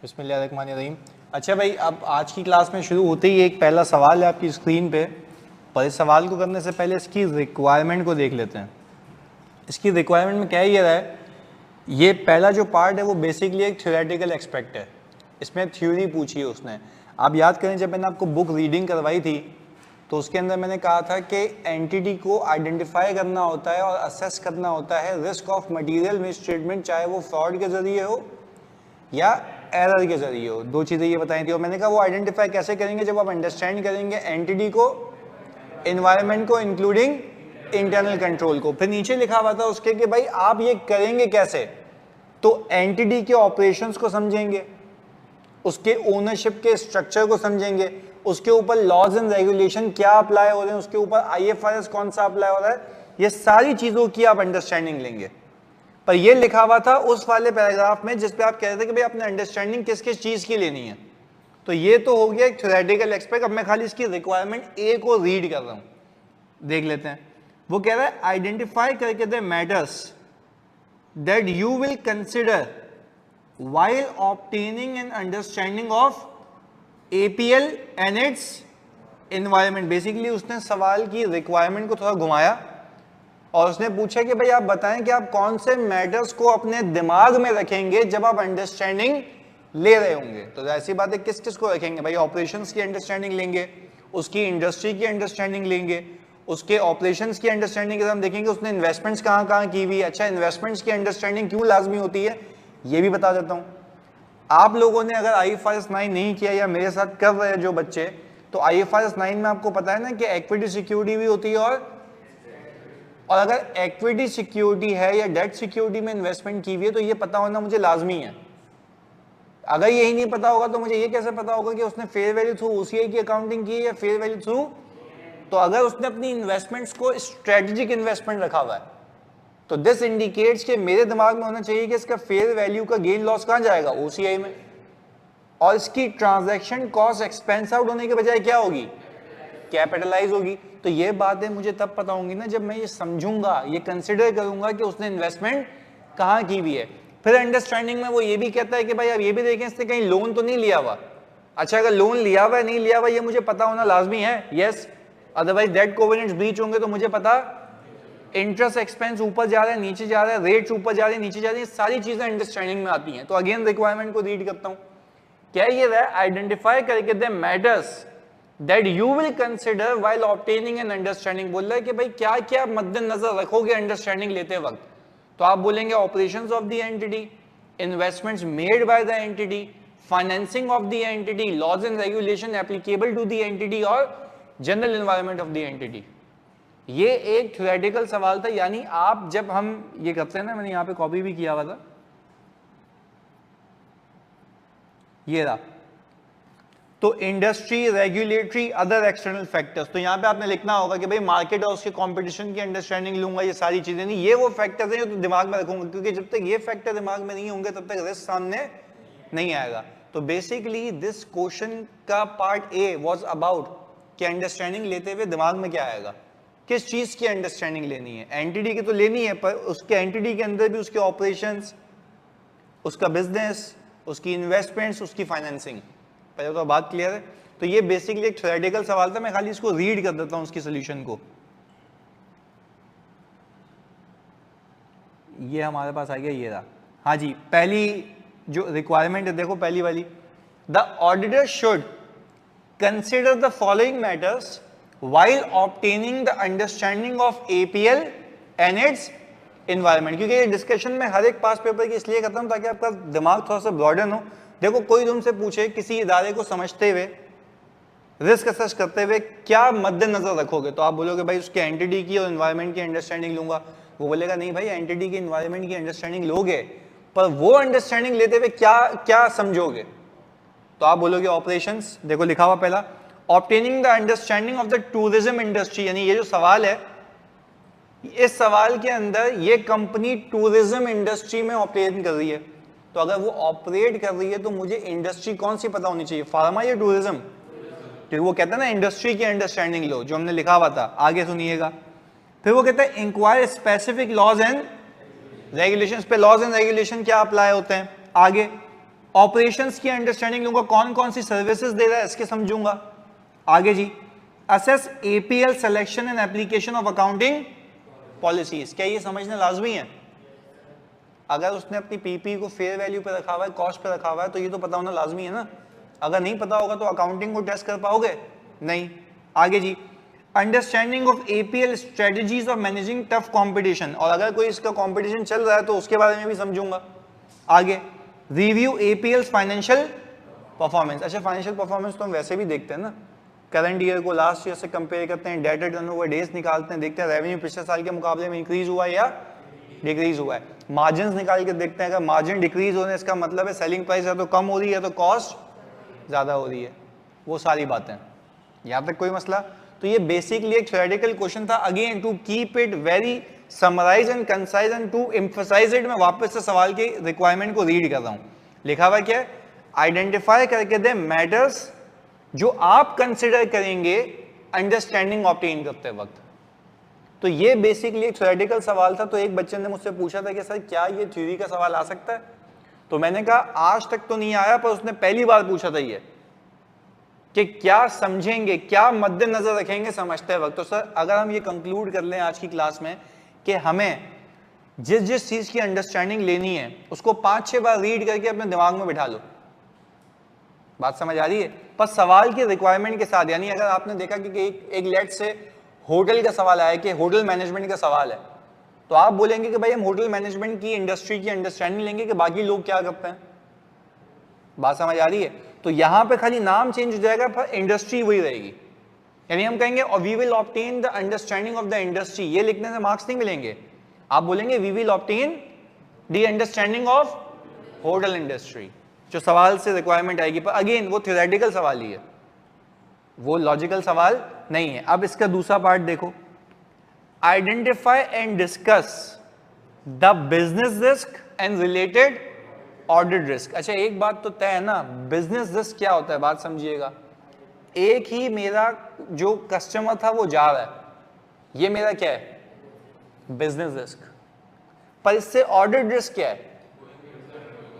बिस्मिल्लाहिर्रहमानिर्रहीम। अच्छा भाई, अब आज की क्लास में शुरू होते ही एक पहला सवाल है आपकी स्क्रीन पे, पर इस सवाल को करने से पहले इसकी रिक्वायरमेंट को देख लेते हैं। इसकी रिक्वायरमेंट में क्या ये रहा है, ये पहला जो पार्ट है वो बेसिकली एक थ्योरेटिकल एस्पेक्ट है, इसमें थ्योरी पूछी है उसने। आप याद करें जब मैंने आपको बुक रीडिंग करवाई थी तो उसके अंदर मैंने कहा था कि एंटिटी को आइडेंटिफाई करना होता है और असेस करना होता है रिस्क ऑफ मटेरियल मिसट्रीटमेंट, चाहे वो फ्रॉड के जरिए हो या एरर के जरिए हो। दो चीजें ये बताई थी और मैंने कहा वो आइडेंटिफाई कैसे करेंगे, जब आप अंडरस्टैंड करेंगे एंटिटी को, एनवायरनमेंट को, इंक्लूडिंग इंटरनल कंट्रोल को। फिर नीचे लिखा हुआ था उसके कि भाई आप ये करेंगे कैसे, तो एंटिटी के ऑपरेशंस को समझेंगे, उसके ओनरशिप के स्ट्रक्चर को समझेंगे, उसके ऊपर लॉज एंड रेगुलेशन क्या अप्लाई हो रहे हैं, उसके ऊपर IFRS कौन सा अप्लाई हो रहा है, ये सारी चीजों की आप अंडरस्टैंडिंग लेंगे। पर ये लिखा हुआ था उस वाले पैराग्राफ में जिस पे आप कह रहे थे कि भाई आपने अंडरस्टैंडिंग किस किस चीज की लेनी है। तो ये तो हो गया एक थ्योरेटिकल एस्पेक्ट। अब मैं खाली इसकी रिक्वायरमेंट ए को रीड कर रहा हूं, देख लेते हैं। वो कह रहा है आइडेंटिफाई करके the matters that you will consider while obtaining an understanding of APL and its environment। Basically उसने सवाल की रिक्वायरमेंट को थोड़ा घुमाया और उसने पूछा कि भाई आप बताएं कि आप कौन से मैटर्स को अपने दिमाग में रखेंगे जब आप अंडरस्टैंडिंग ले रहे होंगे। तो ऐसी बात है, किस किस को रखेंगे भाई, ऑपरेशंस की अंडरस्टैंडिंग लेंगे, उसकी इंडस्ट्री की अंडरस्टैंडिंग लेंगे, उसके ऑपरेशंस की अंडरस्टैंडिंग हम देखेंगे उसने इन्वेस्टमेंट्स कहाँ कहाँ की हुई। अच्छा, इन्वेस्टमेंट्स की अंडरस्टैंडिंग क्यों लाजमी होती है ये भी बता देता हूं। आप लोगों ने अगर IFRS 9 नहीं किया या मेरे साथ कर रहे हैं जो बच्चे, तो IFRS 9 में आपको पता है ना कि इक्विटी सिक्योरिटी भी होती है और अगर इक्विटी सिक्योरिटी है या डेट सिक्योरिटी में इन्वेस्टमेंट की हुई है तो ये पता होना मुझे लाजमी है। अगर यही नहीं पता होगा तो मुझे ये कैसे पता होगा कि उसने फेयर वैल्यू थ्रू OCI की अकाउंटिंग की है या फेयर वैल्यू थ्रू। तो अगर उसने अपनी इन्वेस्टमेंट्स को स्ट्रेटेजिक इन्वेस्टमेंट रखा हुआ है तो दिस इंडिकेट्स कि मेरे दिमाग में होना चाहिए कि इसका फेयर वैल्यू का गेन लॉस कहां जाएगा, OCI में, और इसकी ट्रांजैक्शन कॉस्ट एक्सपेंस आउट होने के बजाय क्या होगी, कैपिटलाइज होगी। तो ये बातें मुझे तब पता होंगी ना जब मैं ये समझूंगा, ये कंसिडर करूंगा कि उसने इन्वेस्टमेंट कहां की हुई है। फिर अंडरस्टैंडिंग में वो ये भी कहता है कि भाई आप ये भी देखें इसने कहीं लोन तो नहीं लिया हुआ। अच्छा, अगर लोन लिया हुआ है नहीं लिया हुआ ये मुझे पता होना लाजमी है, yes, otherwise debt covenants breach होंगे तो मुझे पता इंटरेस्ट एक्सपेंस ऊपर जा रहा है नीचे जा रहा है, रेट्स ऊपर जा रही है नीचे जा रही है, सारी चीजें अंडरस्टैंडिंग में आती हैं। तो अगेन रिक्वायरमेंट को रीड करता हूं, क्या ये रहा है आइडेंटिफाई करके the matters that you will consider while obtaining an understanding. बोल रहा है कि भाई क्या क्या मद्देनजर रखोगे अंडरस्टैंडिंग लेते वक्त। तो आप बोलेंगे operations of the entity, investments made by the entity, financing of the entity, laws and regulation applicable to the entity और general environment of the entity. ये एक थ्योरेटिकल सवाल था, यानी आप जब हम ये करते हैं ना, मैंने यहां पे कॉपी भी किया हुआ था, ये रहा, तो industry, regulatory, other external factors. तो यहां पे आपने लिखना होगा कि भाई मार्केट और उसके कंपटीशन की अंडरस्टैंडिंग लूंगा, ये सारी चीजें नहीं, ये वो फैक्टर्स हैं जो तो दिमाग में रखूंगा, क्योंकि जब तक ये फैक्टर दिमाग में नहीं होंगे तब तक रिस्क सामने नहीं आएगा। तो बेसिकली दिस क्वेश्चन का पार्ट ए वाज अबाउट कि अंडरस्टैंडिंग लेते हुए दिमाग में क्या आएगा, किस चीज की अंडरस्टैंडिंग लेनी है। एंटिटी की तो लेनी है, पर उसके एंटिटी के अंदर भी उसके ऑपरेशंस, उसका बिजनेस, उसकी इन्वेस्टमेंट्स, उसकी फाइनेंसिंग, पहले तो बात क्लियर है। तो ये बेसिकली एक थ्योरेटिकल सवाल था, मैं खाली इसको रीड कर देता हूं उसकी सोल्यूशन को। ये हमारे पास आ गया, ये रहा। हाँ जी, पहली जो रिक्वायरमेंट है देखो, पहली वाली, the auditor should consider the following matters while obtaining the understanding of APL and its environment। क्योंकि ये डिस्कशन में हर एक पास पेपर की इसलिए करता हूं ताकि आपका दिमाग थोड़ा सा ब्रॉडन हो। देखो, कोई तुमसे पूछे किसी इदारे को समझते हुए, रिस्क असेस करते हुए क्या मद्देनजर रखोगे, तो आप बोलोगे भाई उसके एंटिटी की और एनवायरनमेंट की अंडरस्टैंडिंग लूंगा। वो बोलेगा नहीं भाई, एंटिटी की एनवायरनमेंट की अंडरस्टैंडिंग लोगे, पर वो अंडरस्टैंडिंग लेते हुए क्या क्या समझोगे। तो आप बोलोगे ऑपरेशंस, देखो लिखा हुआ पहला, obtaining the understanding of the tourism industry. यानी ये जो सवाल है, इस सवाल के अंदर ये कंपनी टूरिज्म इंडस्ट्री में ऑपरेट कर रही है, तो अगर वो ऑपरेट कर रही है तो मुझे इंडस्ट्री कौन सी पता होनी चाहिए, फार्मा या टूरिज्म। तो वो कहता है ना इंडस्ट्री की अंडरस्टैंडिंग लो, जो हमने लिखा हुआ था, आगे सुनिएगा। फिर वो कहता है inquire specific laws and regulations पे, लॉज एंड रेगुलेशन क्या अप्लाई होते हैं आगे, ऑपरेशंस की अंडरस्टैंडिंग लूंगा, कौन कौन सी सर्विसेज दे रहा है इसके समझूंगा। आगे जी, assess APL selection and application of accounting policies, क्या ये समझना लाजमी है? अगर उसने अपनी पीपी को फेयर वैल्यू पे रखा हुआ है, कॉस्ट पे रखा हुआ है, तो ये तो पता होना लाजमी है ना। अगर नहीं पता होगा तो अकाउंटिंग को टेस्ट कर पाओगे नहीं। आगे जी, understanding of APL strategies of managing tough competition, और अगर कोई इसका कंपटीशन चल रहा है तो उसके बारे में भी समझूंगा। आगे, रिव्यू एपीएल फाइनेंशियल परफॉर्मेंस। अच्छा, फाइनेंशियल परफॉर्मेंस तो हम वैसे भी देखते हैं ना, करंट ईयर को लास्ट ईयर से कंपेयर करते हैं, डेट टर्नओवर डेज निकालते हैं, देखते हैं रेवेन्यू पिछले साल के मुकाबले में इंक्रीज हुआ है या डिक्रीज हुआ है। मार्जिन निकाल के देखते हैं, अगर मार्जिन डिक्रीज होने इसका मतलब है सेलिंग प्राइस या तो कम हो रही है तो कॉस्ट ज्यादा हो रही है। वो सारी बातें, यहां तक कोई मसला? तो ये बेसिकली एक थ्योरेटिकल क्वेश्चन था। Again to keep it very summarise and concise and to emphasise it, मैं वापस से सवाल के रिक्वायरमेंट को रीड कर रहा हूं। लिखा हुआ क्या है? आइडेंटिफाई करके दे मैटर्स जो आप कंसिडर करेंगे अंडरस्टैंडिंग ऑब्टेन करते वक्त। तो ये बेसिकली एक थ्योरेटिकल सवाल था। तो एक बच्चे ने मुझसे पूछा था कि सर क्या ये थ्योरी का सवाल आ सकता है? तो मैंने कहा आज तक तो नहीं आया, पर उसने पहली बार पूछा था ये कि क्या समझेंगे, क्या मद्देनजर रखेंगे समझते वक्त। तो सर अगर हम ये कंक्लूड कर लें आज की क्लास में कि हमें जिस जिस चीज की अंडरस्टैंडिंग लेनी है उसको 5-6 बार रीड करके अपने दिमाग में बिठा लो। बात समझ आ रही है? पर सवाल की रिक्वायरमेंट के साथ, यानी अगर आपने देखा कि एक लेट से होटल का सवाल आया कि होटल मैनेजमेंट का सवाल है, तो आप बोलेंगे कि भाई हम होटल मैनेजमेंट की इंडस्ट्री की अंडरस्टैंडिंग लेंगे कि बाकी लोग क्या करते हैं। बात समझ आ रही है? तो यहां पे खाली नाम चेंज हो जाएगा पर इंडस्ट्री वही रहेगी। यानी हम कहेंगे और we will obtain the understanding of the industry, ये लिखने से मार्क्स नहीं मिलेंगे। आप बोलेंगे we will obtain the understanding of hotel industry, जो सवाल से रिक्वायरमेंट आएगी। पर अगेन वो थ्योरेटिकल सवाल ही है, वो लॉजिकल सवाल नहीं है। अब इसका दूसरा पार्ट देखो, identify and discuss the business risk and related audit risk. अच्छा, एक बात तो तय है ना, बिजनेस रिस्क क्या होता है बात समझिएगा। एक ही मेरा जो कस्टमर था वो जा रहा है, ये मेरा क्या है? Business risk. पर इससे ऑडिट रिस्क क्या है?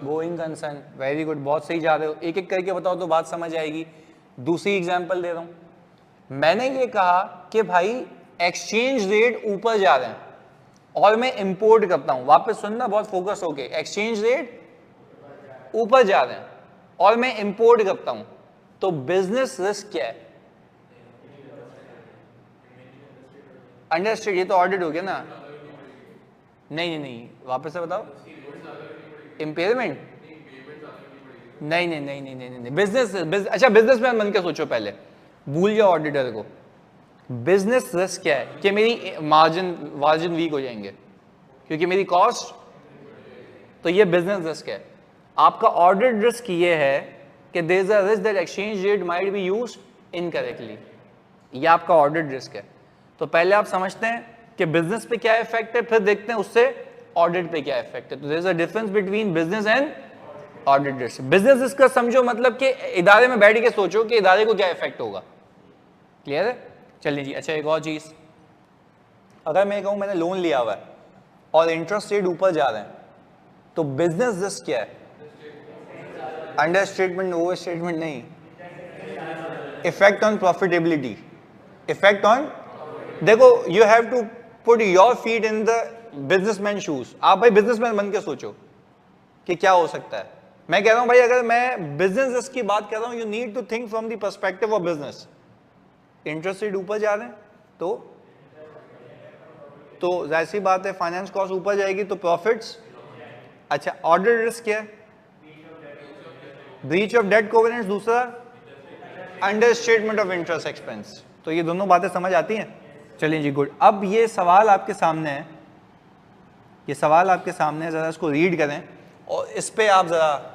Going concern. वेरी गुड, बहुत सही जा रहे हो। एक एक करके बताओ तो बात समझ आएगी। दूसरी एग्जांपल दे रहा हूं। मैंने ये कहा कि भाई एक्सचेंज रेट ऊपर जा रहे हैं और मैं इंपोर्ट करता हूं, वापस सुनना बहुत फोकस होके, एक्सचेंज रेट ऊपर जा रहे हैं और मैं इंपोर्ट करता हूं, तो बिजनेस रिस्क क्या है? अंडरस्टैंड? ये तो ऑडिट हो गया ना। नहीं नहीं नहीं, वापस से बताओ। इम्पेयरमेंट? नहीं नहीं नहीं नहीं नहीं नहीं, बिजनेस। अच्छा, बिजनेसमैन बन के सोचो पहले, भूल जाओ ऑडिटर को। बिजनेस रिस्क क्या है? कि मेरी मार्जिन वीक हो जाएंगे क्योंकि मेरी कॉस्ट, तो ये बिजनेस रिस्क है। आपका ऑडिट रिस्क ये है कि there is a risk that exchange rate might be used incorrectly, ये आपका ऑडिट रिस्क है। तो पहले आप समझते हैं कि बिजनेस पे क्या इफेक्ट है, फिर देखते हैं उससे ऑडिट पे क्या इफेक्ट है। तो there is a difference between business and audit risk. Business risk का समझो मतलब कि इदारे में बैठ के सोचो कि इदारे को क्या इफेक्ट होगा। क्लियर है? चलिए जी। अच्छा, एक और चीज, अगर मैं कहूं मैंने लोन लिया हुआ है और इंटरेस्ट रेट ऊपर जा रहे हैं, तो बिजनेस रिस्क क्या है? अंडर स्टेटमेंट, ओवर स्टेटमेंट नहीं, effect on profitability. Effect on, देखो you have to put your feet in the businessman shoes. आप भाई बिजनेसमैन बन के सोचो कि क्या हो सकता है। मैं कह रहा हूं भाई, अगर मैं बिजनेस रिस्क की बात कर रहा हूं, you need to think from the perspective of business. Interest rate ऊपर जा रहे हैं तो जाहिर सी बात है फाइनेंस कॉस्ट ऊपर जाएगी तो प्रॉफिट्स। अच्छा, ऑडिट रिस्क क्या है? ब्रीच ऑफ डेट कोवेनेंट्स, दूसरा under statement of interest expense. तो ये दोनों बातें समझ आती हैं? चलिए जी, गुड। अब ये सवाल आपके सामने है, ये सवाल आपके सामने है, जरा इसको रीड करें और इस पे आप जरा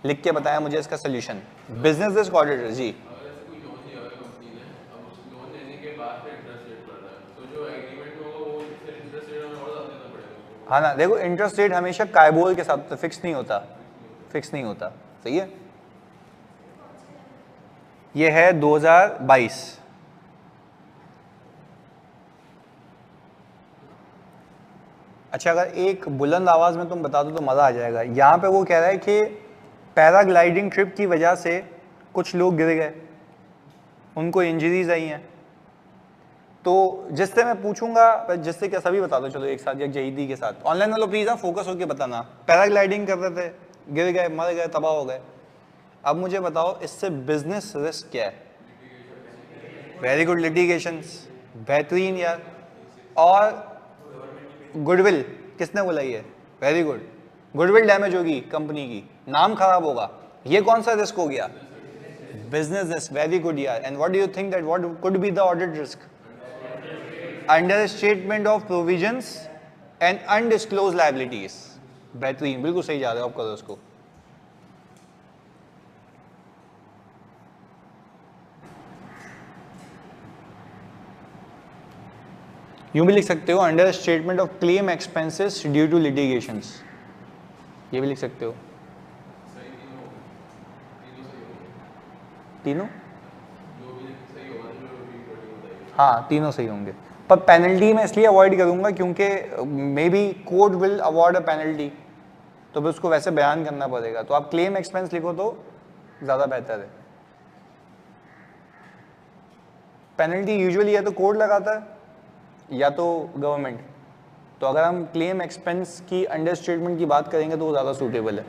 लिख के बताएं मुझे इसका solution. Business risk, audit risk. जी, हाँ ना, देखो इंटरेस्ट रेट हमेशा कायबोल के साथ फिक्स नहीं होता, फिक्स नहीं होता। सही है? ये है 2022। अच्छा, अगर एक बुलंद आवाज में तुम बता दो तो मजा आ जाएगा। यहां पे वो कह रहा है कि पैराग्लाइडिंग ट्रिप की वजह से कुछ लोग गिर गए, उनको इंजरीज आई हैं, तो जिससे मैं पूछूंगा, जिससे क्या सभी बता दो चलो एक साथ या जहीदी के साथ, ऑनलाइन वालों प्लीज ना फोकस होकर बताना। पैराग्लाइडिंग कर रहे थे, गिर गए, मर गए, तबाह हो गए, अब मुझे बताओ इससे बिजनेस रिस्क क्या है? वेरी गुड, लिटिगेशंस, बेहतरीन यार। और गुडविल, किसने बोला ये? वेरी गुड, गुडविल डैमेज होगी कंपनी की, नाम खराब होगा, ये कौन सा रिस्क हो गया? बिजनेस रिस्क, वेरी गुड यार। And what do you think that what could be the audit risk? Under statement of provisions and undisclosed liabilities. बेहतरीन, बिल्कुल सही जा रहे हो आप, करो उसको। यूं भी लिख सकते हो, under statement of claim expenses due to litigations, ये भी लिख सकते हो। तीनों? हाँ तीनों सही होंगे, पर पेनल्टी मैं इसलिए अवॉइड करूंगा क्योंकि may be court will award a penalty, तो फिर उसको वैसे बयान करना पड़ेगा, तो आप क्लेम एक्सपेंस लिखो तो ज़्यादा बेहतर है। पेनल्टी यूजुअली या तो कोर्ट लगाता है या तो गवर्नमेंट, तो अगर हम क्लेम एक्सपेंस की अंडर स्टेटमेंट की बात करेंगे तो वो ज़्यादा सूटेबल है।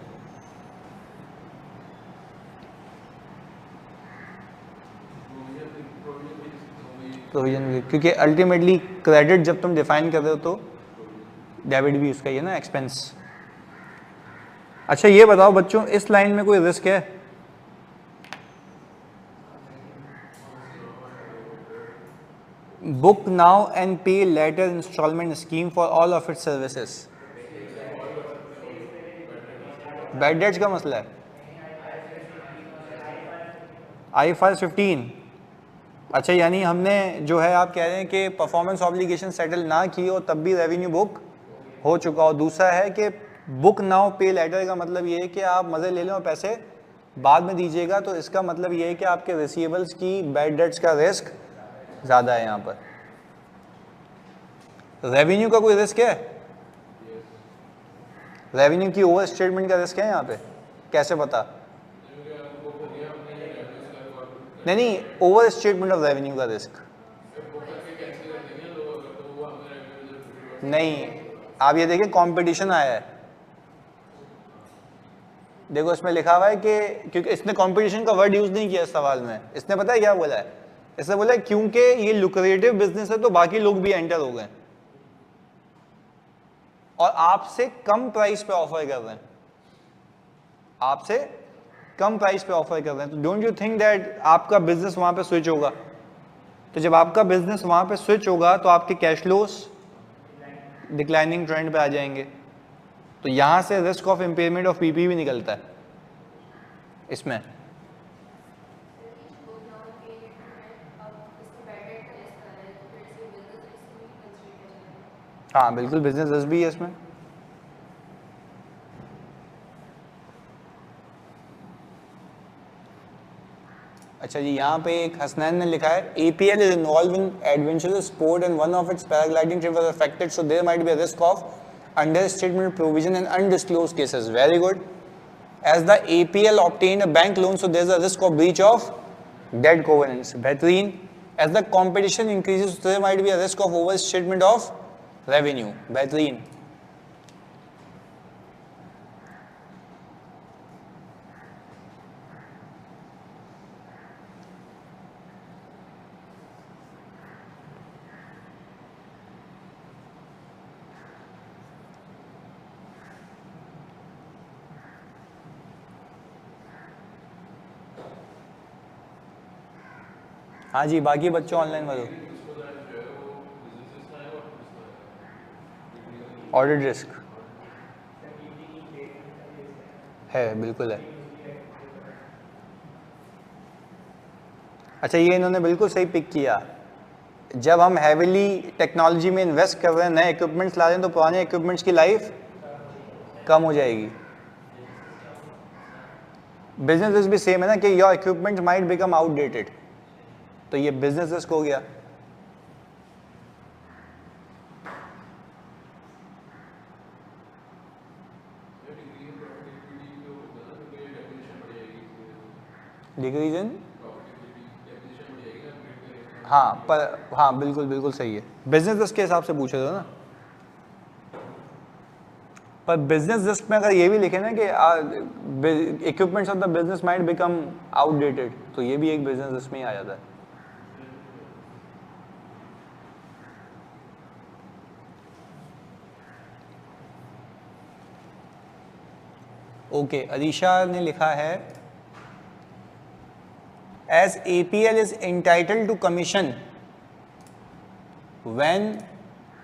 प्रोविजन, क्योंकि अल्टीमेटली क्रेडिट जब तुम डिफाइन कर रहे हो तो डेबिट भी उसका ही है ना, एक्सपेंस। अच्छा ये बताओ बच्चों, इस लाइन में कोई रिस्क है? Book now and pay later installment scheme for all of its services. Bad debts का मसला है। IFRS 15। अच्छा यानी हमने जो है, आप कह रहे हैं कि परफॉर्मेंस ऑब्लिगेशन सेटल ना की हो तब भी रेवेन्यू बुक हो चुका हो। दूसरा है कि बुक नाउ पे लेटर का मतलब ये है कि आप मजे ले लें और पैसे बाद में दीजिएगा, तो इसका मतलब ये है कि आपके रिसीवेबल्स की बैड डेट्स का रिस्क ज़्यादा है यहाँ पर। रेवेन्यू का कोई रिस्क है? रेवेन्यू की ओवर स्टेटमेंट का रिस्क है यहाँ पे, कैसे पता? नहीं, ओवर स्टेटमेंट ऑफ रेवेन्यू का रिस्क नहीं। आप ये देखिए कंपटीशन आया है, देखो इसमें लिखा हुआ है कि, क्योंकि इसने कंपटीशन का वर्ड यूज नहीं किया इस सवाल में, इसने पता है क्या बोला है? इसने बोला है क्योंकि ये लुक्रेटिव बिजनेस है तो बाकी लोग भी एंटर हो गए और आपसे कम प्राइस पे ऑफर कर रहे हैं, आपसे कम प्राइस पे ऑफर कर रहे हैं, तो डोंट यू थिंक दैट आपका बिजनेस वहां पे स्विच होगा? तो जब आपका बिजनेस वहां पे स्विच होगा तो आपके कैश फ्लोस डिक्लाइनिंग ट्रेंड पे आ जाएंगे, तो यहां से risk of impairment of PP भी निकलता है इसमें। हाँ बिल्कुल, बिजनेस रिस्क भी है इसमें। अच्छा जी, यहाँ पे एक हसनैन ने लिखा है APL is involved in adventurous sport and one of its paragliding trip was affected, so there might be a risk of understatement provision and undisclosed cases. Very good. As the APL obtained a bank loan, so there's a risk of breach of debt covenants. बेहतरीन. As the competition increases, so there might be a risk of overstatement of revenue. बेहतरीन. हाँ जी, बाकी बच्चों online वालों, audit risk है, बिल्कुल है। अच्छा ये इन्होंने बिल्कुल सही पिक किया, जब हम हैविली टेक्नोलॉजी में इन्वेस्ट कर रहे हैं, नए इक्विपमेंट्स ला रहे हैं, तो पुराने इक्विपमेंट्स की लाइफ कम हो जाएगी। बिजनेस रिस्क भी सेम है ना, कि your equipment might become outdated, तो ये बिजनेस रिस्क हो गया। डिक्रीज इन, हाँ पर हाँ बिल्कुल बिल्कुल सही है, बिजनेस रिस्क के हिसाब से पूछे थे ना। पर बिजनेस रिस्क में अगर ये भी लिखे ना कि equipments of the business might become outdated, तो ये भी एक बिजनेस रिस्क में ही आ जाता है। ओके, अलीशा ने लिखा है as APL is entitled to commission when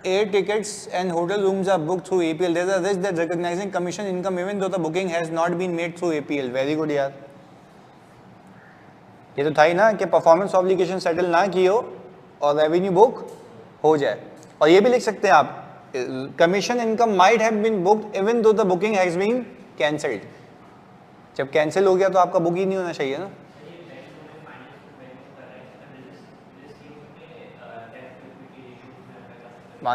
air tickets and hotel rooms are booked through APL, there is a risk that recognizing commission income even though the booking has not been made through APL। Very good यार, ये तो था ही ना कि performance obligation settle ना की हो और रेवेन्यू बुक हो जाए। और ये भी लिख सकते हैं आप, commission income might have been booked even though the booking has been cancelled. जब कैंसिल हो गया तो आपका बुक ही नहीं होना चाहिए ना।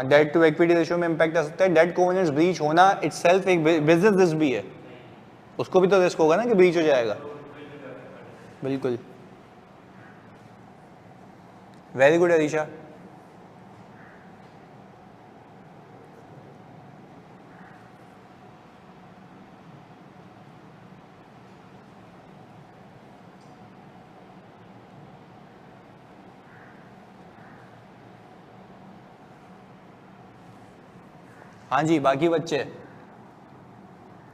डेट टू इक्विटी रेशियो में इंपैक्ट आ सकता है। डेट कोवेनेंस ब्रीच होना इटसेल्फ एक बिजनेस रिस्क भी है, उसको भी तो रिस्क होगा ना कि ब्रीच हो जाएगा। बिल्कुल, वेरी गुड अरीशा। हाँ जी, बाकी बच्चे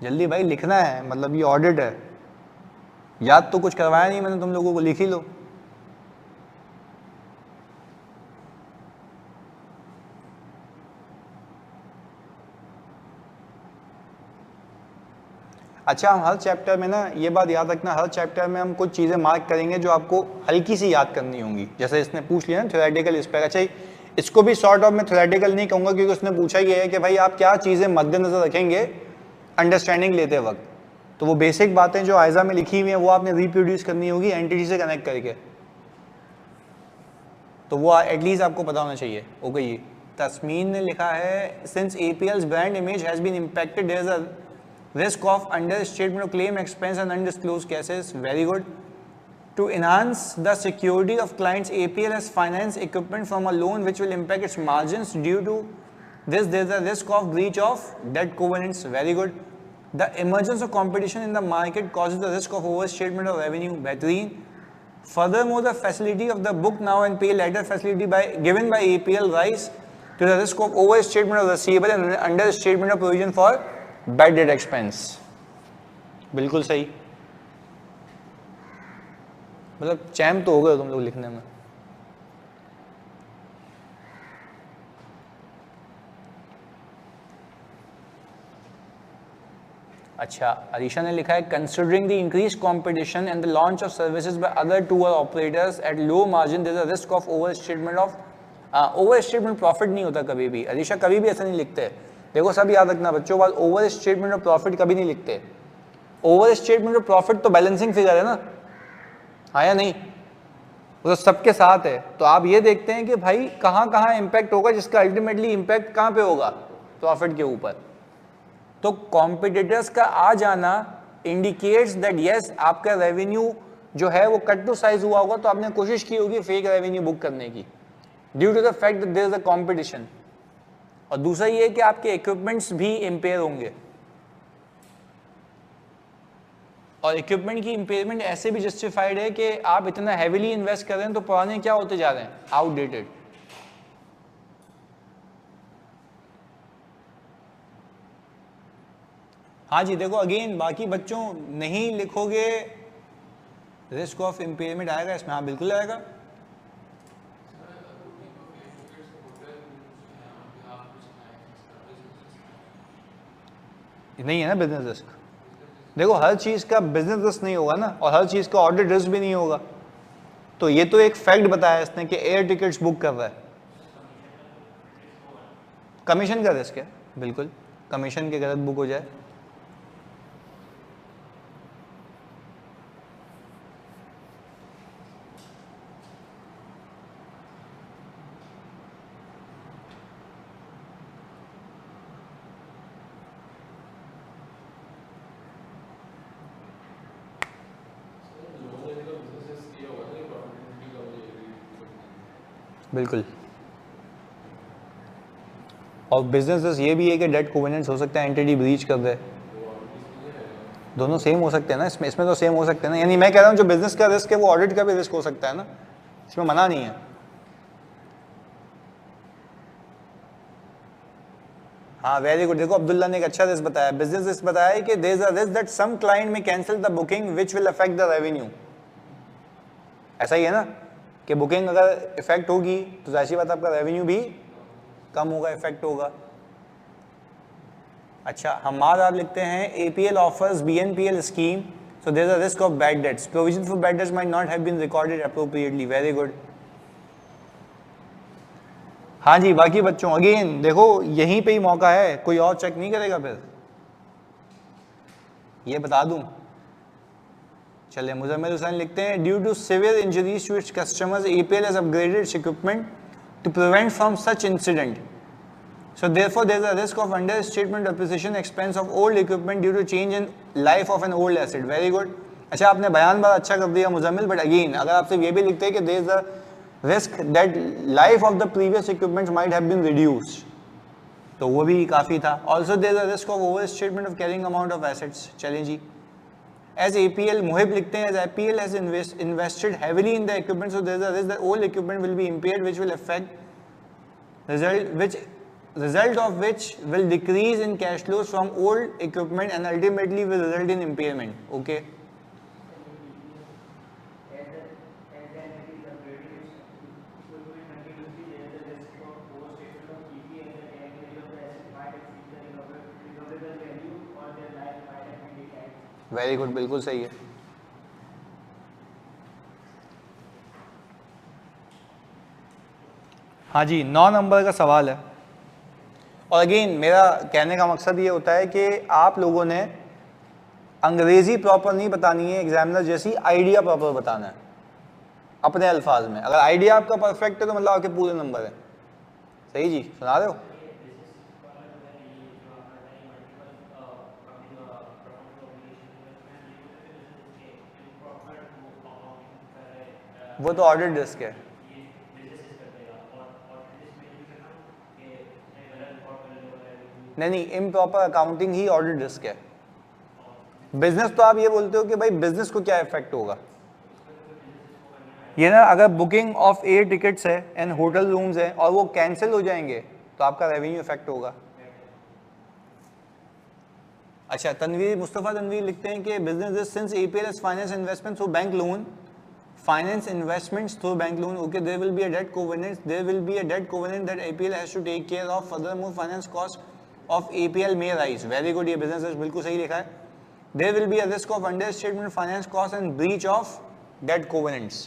जल्दी भाई लिखना है, मतलब ये ऑडिट है, याद तो कुछ करवाया नहीं मैंने तुम लोगों को, लिख ही लो। अच्छा, हम हर चैप्टर में ना ये बात याद रखना, हर चैप्टर में हम कुछ चीज़ें मार्क करेंगे जो आपको हल्की सी याद करनी होंगी। जैसे इसने पूछ लिया ना थ्योरेटिकल इस पर, अच्छा इसको भी सॉर्ट ऑफ में थ्योरेटिकल नहीं कहूँगा क्योंकि उसने पूछा ही है कि भाई आप क्या चीज़ें मद्देनजर रखेंगे अंडरस्टैंडिंग लेते वक्त। तो वो बेसिक बातें जो आयजा में लिखी हुई हैं वो आपने रिप्रोड्यूस करनी होगी एंटिटी से कनेक्ट करके, तो वो एटलीस्ट आपको पता होना चाहिए। ओके जी, तस्मीन ने लिखा है since APL's brand image has been impacted there is a risk of understatement of claim expense and undisclosed cases। Very good। To enhance the security of clients, APL has financed equipment from a loan which will impact its margins. Due to this, there is a risk of breach of debt covenants। Very good। The emergence of competition in the market causes the risk of overstatement of revenue। बेहतरीन। Furthermore, the facility of the book now and pay later facility given by APL rise to the risk of overstatement of receivable and understatement of provision for bad debt expense. बिल्कुल सही, मतलब charm तो हो गए तुम लोग लिखने में। अच्छा, अरीशा ने लिखा है considering the increase competition and the launch of services by other tour operators at low margin there is a risk of over statement of over statement profit नहीं होता कभी भी। अरीशा कभी भी ऐसा नहीं लिखते। देखो सब याद रखना बच्चों, बात ओवर स्टेटमेंट ऑफ प्रॉफिट कभी नहीं लिखते। ओवर स्टेटमेंट ऑफ प्रॉफिट तो बैलेंसिंग फिगर है ना, हाँ या नहीं, वो तो सबके साथ है। तो आप ये देखते हैं कि भाई कहाँ कहाँ इंपैक्ट होगा, जिसका अल्टीमेटली इंपैक्ट कहाँ पे होगा, प्रॉफिट के ऊपर। तो कॉम्पिटिटर्स का आ जाना इंडिकेट्स दैट यस आपका रेवेन्यू जो है वो कट टू साइज हुआ होगा, तो आपने कोशिश की होगी फेक रेवेन्यू बुक करने की due to the fact that there is a competition. और दूसरा ये है कि आपके इक्विपमेंट्स भी इम्पेयर होंगे, और इक्विपमेंट की इम्पेयरमेंट ऐसे भी जस्टिफाइड है कि आप इतना हैवीली इन्वेस्ट कर रहे हैं तो पुराने क्या होते जा रहे हैं, आउटडेटेड। हाँ जी, देखो अगेन बाकी बच्चों नहीं लिखोगे रिस्क ऑफ इम्पेयरमेंट आएगा इसमें, हाँ बिल्कुल आएगा। नहीं है ना बिजनेस रिस्क। देखो हर चीज़ का बिजनेस रिस्क नहीं होगा ना, और हर चीज़ का ऑडिट रिस्क भी नहीं होगा। तो ये तो एक फैक्ट बताया इसने कि एयर टिकट्स बुक कर रहा है, कमीशन का रिस्क है, बिल्कुल कमीशन के गलत बुक हो जाए। बिल्कुल। और बिजनेस ये भी है कि डेट कोवेनेंट्स हो सकता है एंटिटी ब्रीच कर दे, दोनों सेम हो सकते हैं ना इसमें तो सेम हो सकते हैं ना। यानी मैं कह रहा हूँ जो बिजनेस का रिस्क है वो ऑडिट का भी रिस्क हो सकता है ना, इसमें मना नहीं है। हाँ वेरी गुड। देखो अब्दुल्ला ने एक अच्छा रिस्क बताया, बिजनेस रिस्क बताया कि there is a risk that some client may cancel the booking which will affect the revenue. ऐसा ही है ना कि बुकिंग अगर इफेक्ट होगी तो जाहिर सी बात आपका रेवेन्यू भी कम होगा, इफेक्ट होगा। अच्छा हमारा आप लिखते हैं APL offers BNPL scheme so there is a risk of bad debts, provision for bad debts might not have been recorded appropriately, very good। हाँ जी बाकी बच्चों अगेन देखो यहीं पे ही मौका है, कोई और चेक नहीं करेगा फिर, ये बता दूं। चलिए मुजम्मिल हुसैन लिखते हैं due to severe injuries to its customers APL has upgraded its equipment to prevent from such incident, so therefore there is a risk of understatement depreciation expense of old equipment due to change in life of an old asset, very good। अच्छा आपने बयान बड़ा अच्छा कर दिया Muzammil, but again अगर आप सिर्फ ये भी लिखते हैं कि there is a risk that life of the previous equipment might have been reduced, तो वो भी काफ़ी था। also there is a risk of overstatement of carrying amount of assets, चलें जी। as APL मुहिब लिखते हैं as APL has invested heavily in the equipment so there is a risk that old equipment will be impaired which will affect result of which will decrease in cash flows from old equipment and ultimately will result in impairment, okay। Very good, बिल्कुल सही है। हाँ जी 9 number का सवाल है, और again मेरा कहने का मकसद ये होता है कि आप लोगों ने अंग्रेजी प्रॉपर नहीं बतानी है एग्जामिनर जैसी, आइडिया प्रॉपर बताना है अपने अल्फाज में। अगर आइडिया आपका परफेक्ट है तो मतलब आपके पूरे नंबर है। सही जी, सुना रहे हो? वो तो ऑडिट रिस्क है। नहीं इम्प्रॉपर अकाउंटिंग ही ऑडिट रिस्क है। बिजनेस तो आप ये बोलते हो कि भाई बिजनेस को क्या इफेक्ट होगा, ये ना अगर बुकिंग ऑफ एयर टिकट्स है एंड होटल रूम्स है और वो कैंसिल हो जाएंगे तो आपका रेवेन्यू इफेक्ट होगा। अच्छा तनवीर मुस्तफ़ा तनवीर लिखते हैं कि business since APL has finance investment through bank loan, finance investments through bank loan, okay, there will be a debt covenant that APL has to take care of, furthermore finance cost of APL may rise, very good, ये business बिल्कुल सही लिखा है। there will be a risk of understatement finance cost and breach of debt covenants।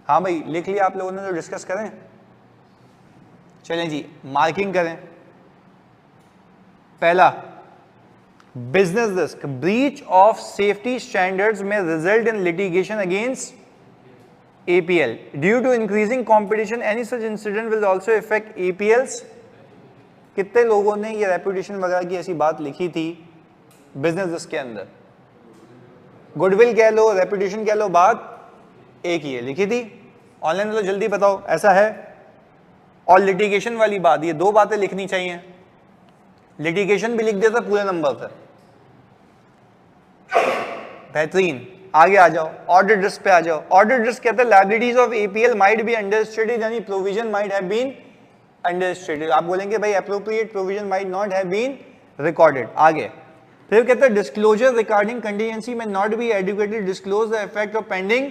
हाँ भाई लिख लिया आप लोगों ने, तो डिस्कस करें। चलें जी मार्किंग करें। पहला business risk, breach of safety standards may result in litigation against APL due to increasing competition, any such incident will also effect APLs। कितने लोगों ने ये रेपुटेशन वगैरह की ऐसी बात लिखी थी बिजनेस रिस्क के अंदर? गुडविल कह लो, रेपुटेशन कह लो, बात एक ही है, लिखी थी ऑनलाइन, तो जल्दी बताओ ऐसा है। और लिटिगेशन वाली बात, ये दो बातें लिखनी चाहिए, लिटिगेशन भी लिख देता पूरे नंबर पर। बेहतरीन, आगे आ जाओ, ऑडिट रिस्क पे आ जाओ। ऑडिट रिस्क कहते हैं liabilities of APL might be understated, यानी provision might have been understated. आप बोलेंगे भाई appropriate provision might not have been recorded. आगे फिर कहते हैं disclosure regarding contingency may not be adequate disclose the effect of pending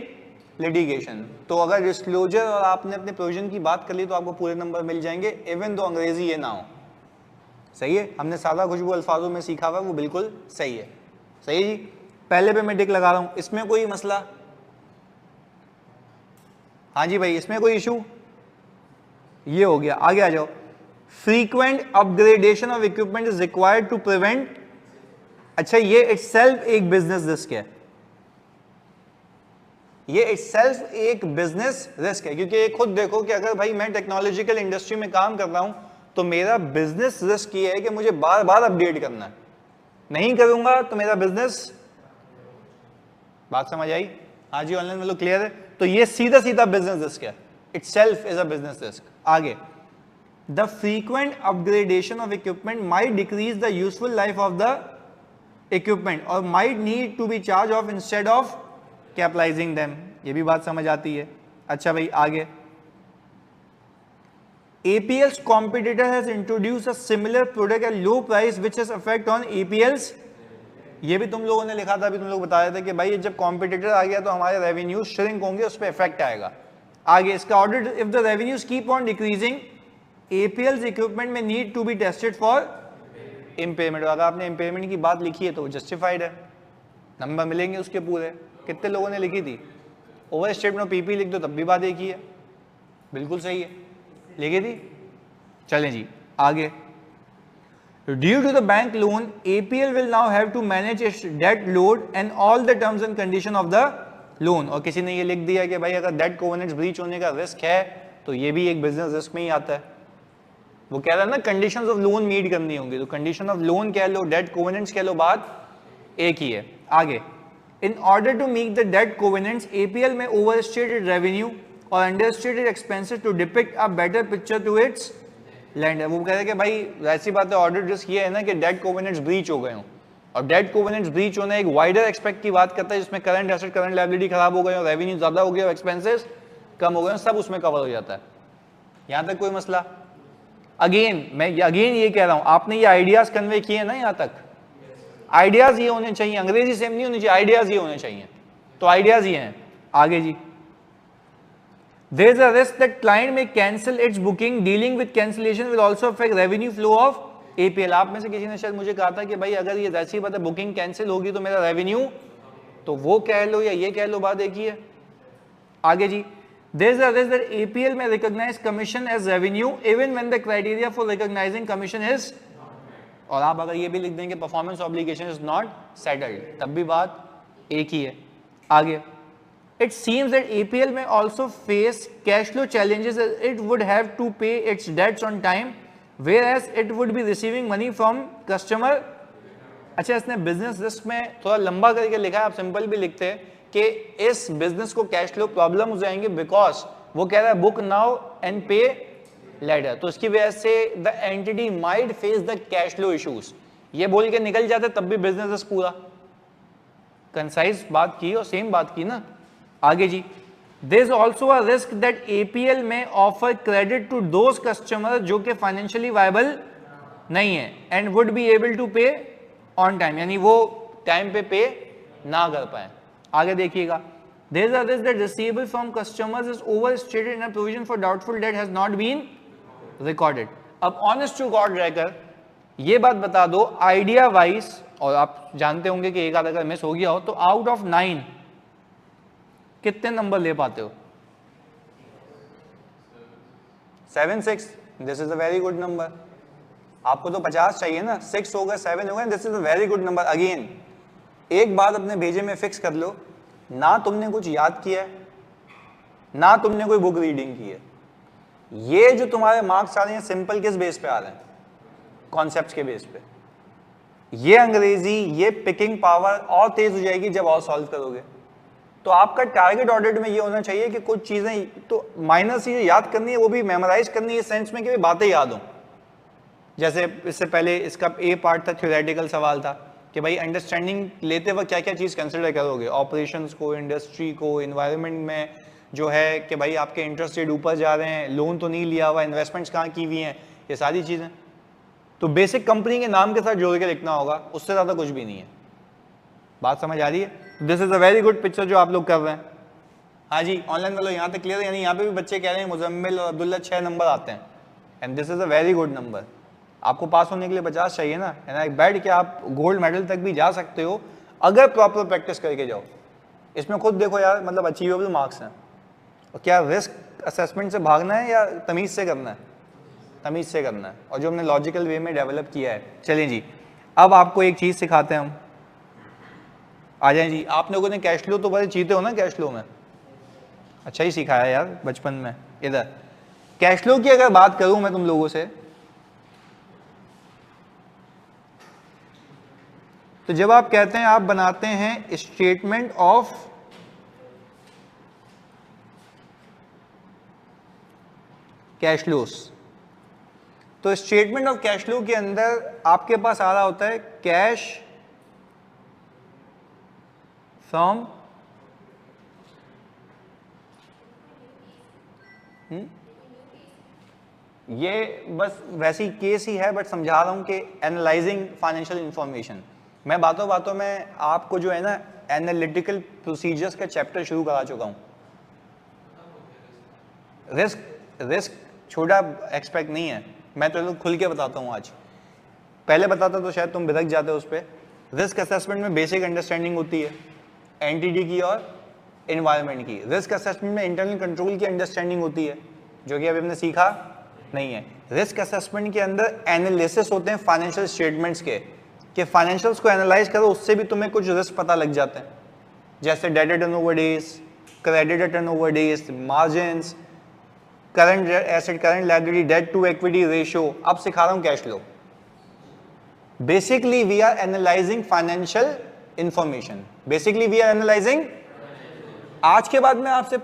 litigation. तो अगर डिस्क्लोजर और आपने अपने प्रोविजन की बात कर ली तो आपको पूरे नंबर मिल जाएंगे, इवन दो अंग्रेजी ये ना हो। सही है, हमने सादा खुशबू अल्फाजों में सीखा हुआ, वो बिल्कुल सही है। सही है जी, पहले पे मैं टिक लगा रहा हूं, इसमें कोई मसला? हाँ जी भाई, इसमें कोई इशू? ये हो गया, आगे आ जाओ। Frequent upgradation of equipment is required to prevent. अच्छा, ये इटसेल्फ एक बिजनेस रिस्क है, ये इटसेल्फ एक बिजनेस रिस्क है, क्योंकि खुद देखो कि अगर भाई मैं टेक्नोलॉजिकल इंडस्ट्री में काम कर रहा हूं तो मेरा बिजनेस रिस्क ये है कि मुझे बार बार अपडेट करना है, नहीं करूंगा तो मेरा बिजनेस। बात समझ आई? हाँ जी ऑनलाइन में लोग क्लियर है? तो ये सीधा सीधा बिजनेस रिस्क है, itself is a business risk. आगे, the frequent upgradation of equipment might decrease the useful life of the equipment or might need to be charged off instead of capitalizing them. ये भी बात समझ आती है. अच्छा भाई आगे, APL's competitor has introduced a similar product at low price which has effect on APL's. ये भी तुम लोगों ने लिखा था, अभी तुम लोग बता रहे थे कि भाई जब कॉम्पिटिटर आ गया तो हमारे रेवेन्यू श्रिंक होंगे, उस पर इफेक्ट आएगा. आगे इसका order, if the revenues keep on decreasing APL's equipment may need to be tested for impairment. अगर आपने इम्पेयरमेंट की बात लिखी है तो जस्टिफाइड है, नंबर मिलेंगे उसके पूरे. कितने लोगों ने लिखी थी? ओवर स्टेटमेंट पीपी लिख दो तब भी बात एक ही है, बिल्कुल सही है, लिखी थी. चलें जी आगे, due to the bank loan APL will now have to manage its debt load and all the terms and condition of the loan. और किसी ने ये लिख दिया कि भाई अगर डेट कोवेनेंट्स ब्रीच होने का रिस्क है तो ये भी एक बिजनेस रिस्क में ही आता है. वो कह रहा है ना कंडीशंस ऑफ लोन मीट करनी होंगी, तो कंडीशन ऑफ लोन कह लो, डेट कोवेनेंट्स कह लो, बात एक ही है. आगे, in order to meet the debt covenants APL may overstated revenue और understated expenses to depict a better picture to its lender. वो कह रहे हैं कि भाई ऐसी बात है, ऑर्डर रिस्क ये है ना कि डेट कोवेनेंट्स ब्रीच हो गए हों, और डेट कोवेनेंट्स ब्रीच होना एक वाइडर एक्सपेक्ट की बात करता है जिसमें करंट एसेट करंट लायबिलिटी खराब हो गए और रेवेन्यू ज्यादा हो गया और एक्सपेंसेस कम हो गए, सब उसमें कवर हो जाता है. यहां तक कोई मसला? अगेन मैं ये कह रहा हूं, आपने ये आइडियाज कन्वे किए ना, यहां तक आइडियाज ये होने चाहिए, अंग्रेजी सेम नहीं होनी चाहिए, आइडियाज ये होने चाहिए. तो आइडियाज ये हैं. आगे जी, there is a risk that client may cancel its booking. Dealing with cancellation will also affect revenue flow of APL. आप में से किसी ने शायद मुझे कहा था कि भाई अगर ये ऐसी बात है बुकिंग कैंसिल होगी तो मेरा रेवेन्यू, तो वो कह लो या ये कह लो, बात एक ही है. आगे जी, there is a risk that APL may recognize commission as revenue even when the criteria for recognizing commission is, और आप अगर ये भी लिख देंगे performance obligation is not settled, तब भी बात एक ही है. आगे, it seems that APL may also face cash flow challenges as it would have to pay its debts on time whereas it would be receiving money from customer. अच्छा, इसने business risk में थोड़ा लंबा करके लिखा है, आप सिंपल भी लिखते हैं कि इस बिजनेस को कैश फ्लो प्रॉब्लम हो जाएंगे बिकॉज वो कह रहा है book now and pay letter, तो इसकी वजह से the entity might face the cash flow issues. ये बोल के निकल जाते तब भी बिजनेस रिस्क पूरा कंसाइज बात की और सेम बात की ना. आगे जी, there is also a risk that APL में offer credit to those customers जो कि financially viable नहीं है and would be able to pay on time, यानी वो टाइम पे पे ना कर पाए. आगे देखिएगा, there is a risk that receivable from customers is overstated and a provision for doubtful debt has not been recorded. अब honest to God रहकर ये बात बता दो आइडिया वाइज, और आप जानते होंगे कि एक आधा अगर मिस हो गया हो तो आउट ऑफ 9 कितने नंबर ले पाते हो? 7, 6. This is a very good number. आपको तो 50 चाहिए ना, 6 होगा 7 होगा, this is a very good number. Again एक बात अपने भेजे में फिक्स कर लो, ना तुमने कुछ याद किया है ना तुमने कोई बुक रीडिंग की है. ये जो तुम्हारे मार्क्स आ रहे हैं सिंपल किस बेस पे आ रहे हैं? कॉन्सेप्ट्स के बेस पे. ये अंग्रेजी, ये पिकिंग पावर और तेज हो जाएगी जब और सॉल्व करोगे. तो आपका टारगेट ऑडिट में ये होना चाहिए कि कुछ चीजें तो माइनर चीजें याद करनी है, वो भी मेमोराइज करनी है, इस सेंस में कि बातें याद हो. जैसे इससे पहले इसका ए पार्ट था, थ्योरेटिकल सवाल था कि भाई अंडरस्टैंडिंग लेते वक्त क्या क्या चीज कंसिडर करोगे, ऑपरेशंस को, इंडस्ट्री को, इन्वायरमेंट में जो है कि भाई आपके इंटरेस्ट रेट ऊपर जा रहे हैं, लोन तो नहीं लिया हुआ, इन्वेस्टमेंट्स कहाँ की हुई हैं, ये सारी चीजें तो बेसिक कंपनी के नाम के साथ जोड़ के लिखना होगा, उससे ज्यादा कुछ भी नहीं है. बात समझ आ रही है? This is a very good picture जो आप लोग कर रहे हैं. हाँ जी, ऑनलाइन वालों यहाँ तक क्लियर है, यानी यहाँ पे भी बच्चे कह रहे हैं मुजम्मिल और अब्दुल्ला 6 नंबर आते हैं and this is a very good number. आपको पास होने के लिए 50 चाहिए ना, एंड आई बैठ के आप गोल्ड मेडल तक भी जा सकते हो अगर प्रॉपर प्रैक्टिस करके जाओ. इसमें खुद देखो यार, मतलब अचीवेबल मार्क्स हैं. और क्या रिस्क असेसमेंट से भागना है या तमीज से करना है? तमीज से करना है, और जो हमने लॉजिकल वे में डेवलप किया है. चलिए जी, अब आपको एक चीज सिखाते हैं हम. आ जाए जी. आप लोगों ने कैश फ्लो तो बड़े चीते हो ना, कैश फ्लो में अच्छा ही सिखाया यार बचपन में. इधर कैश फ्लो की अगर बात करूं मैं तुम लोगों से, तो जब आप कहते हैं आप बनाते हैं स्टेटमेंट ऑफ कैश फ्लोस। तो स्टेटमेंट ऑफ कैश फ्लो के अंदर आपके पास आ रहा होता है कैश फ्रॉम ये बस वैसी केस ही है, बट समझा रहा हूं कि एनालाइजिंग फाइनेंशियल इंफॉर्मेशन। मैं बातों बातों में आपको जो है ना एनालिटिकल प्रोसीजर्स का चैप्टर शुरू करा चुका हूं। रिस्क छोटा एक्सपेक्ट नहीं है, मैं तो खुल के बताता हूं आज। पहले बताता तो शायद तुम बिदक जाते उस पर। रिस्क असेसमेंट में बेसिक अंडरस्टैंडिंग होती है एंटिटी की और एनवायरनमेंट की। रिस्क असेसमेंट में इंटरनल कंट्रोल की अंडरस्टैंडिंग होती है, जो कि अभी हमने सीखा नहीं है। रिस्क असेसमेंट के अंदर एनालिसिस होते हैं फाइनेंशियल स्टेटमेंट्स के, कि फाइनेंशियल्स को एनालाइज करो, उससे भी तुम्हें कुछ रिस्क पता लग जाते हैं, जैसे debtor turnover days, creditor turnover days, margins, current asset, current liability, debt to equity ratio. अब सिखा रहा हूं cash flow. Basically we are analysing financial information, basically we are analysing. आज के बाद मैं आपसे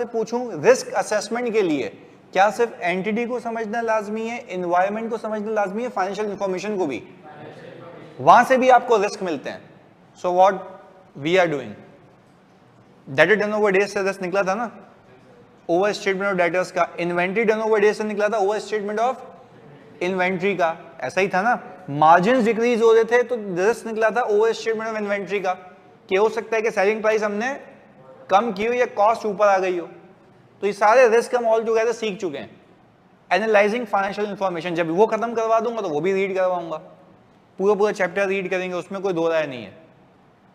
पूछूं रिस्क असेसमेंट के लिए क्या सिर्फ एंटिटी को समझना लाजमी है, एनवायरनमेंट को समझना लाजमी है, फाइनेंशियल इंफॉर्मेशन को भी? वहां से भी आपको रिस्क मिलते हैं। So what we are doing, debtor turnover days से रिस्क निकला था ना, ओवर स्टेटमेंट ऑफ डेटर्स का। इन्वेंट्री टर्नओवर डेज से निकला था ओवर स्टेटमेंट ऑफ इन्वेंट्री का, ऐसा ही था ना। मार्जिन डिक्रीज हो रहे थे तो रिस्क निकला था ओवर स्टेटमेंट ऑफ इन्वेंट्री का, कि हो सकता है कि सेलिंग प्राइस हमने कम की हो या कॉस्ट ऊपर आ गई हो। तो ये सारे रिस्क हम ऑल टुगेदर सीख चुके हैं। एनालाइजिंग फाइनेंशियल इंफॉर्मेशन, जब वो खत्म करवा दूंगा तो वो भी रीड करवाऊंगा, पूरा चैप्टर रीड करेंगे, उसमें कोई दो राय नहीं है।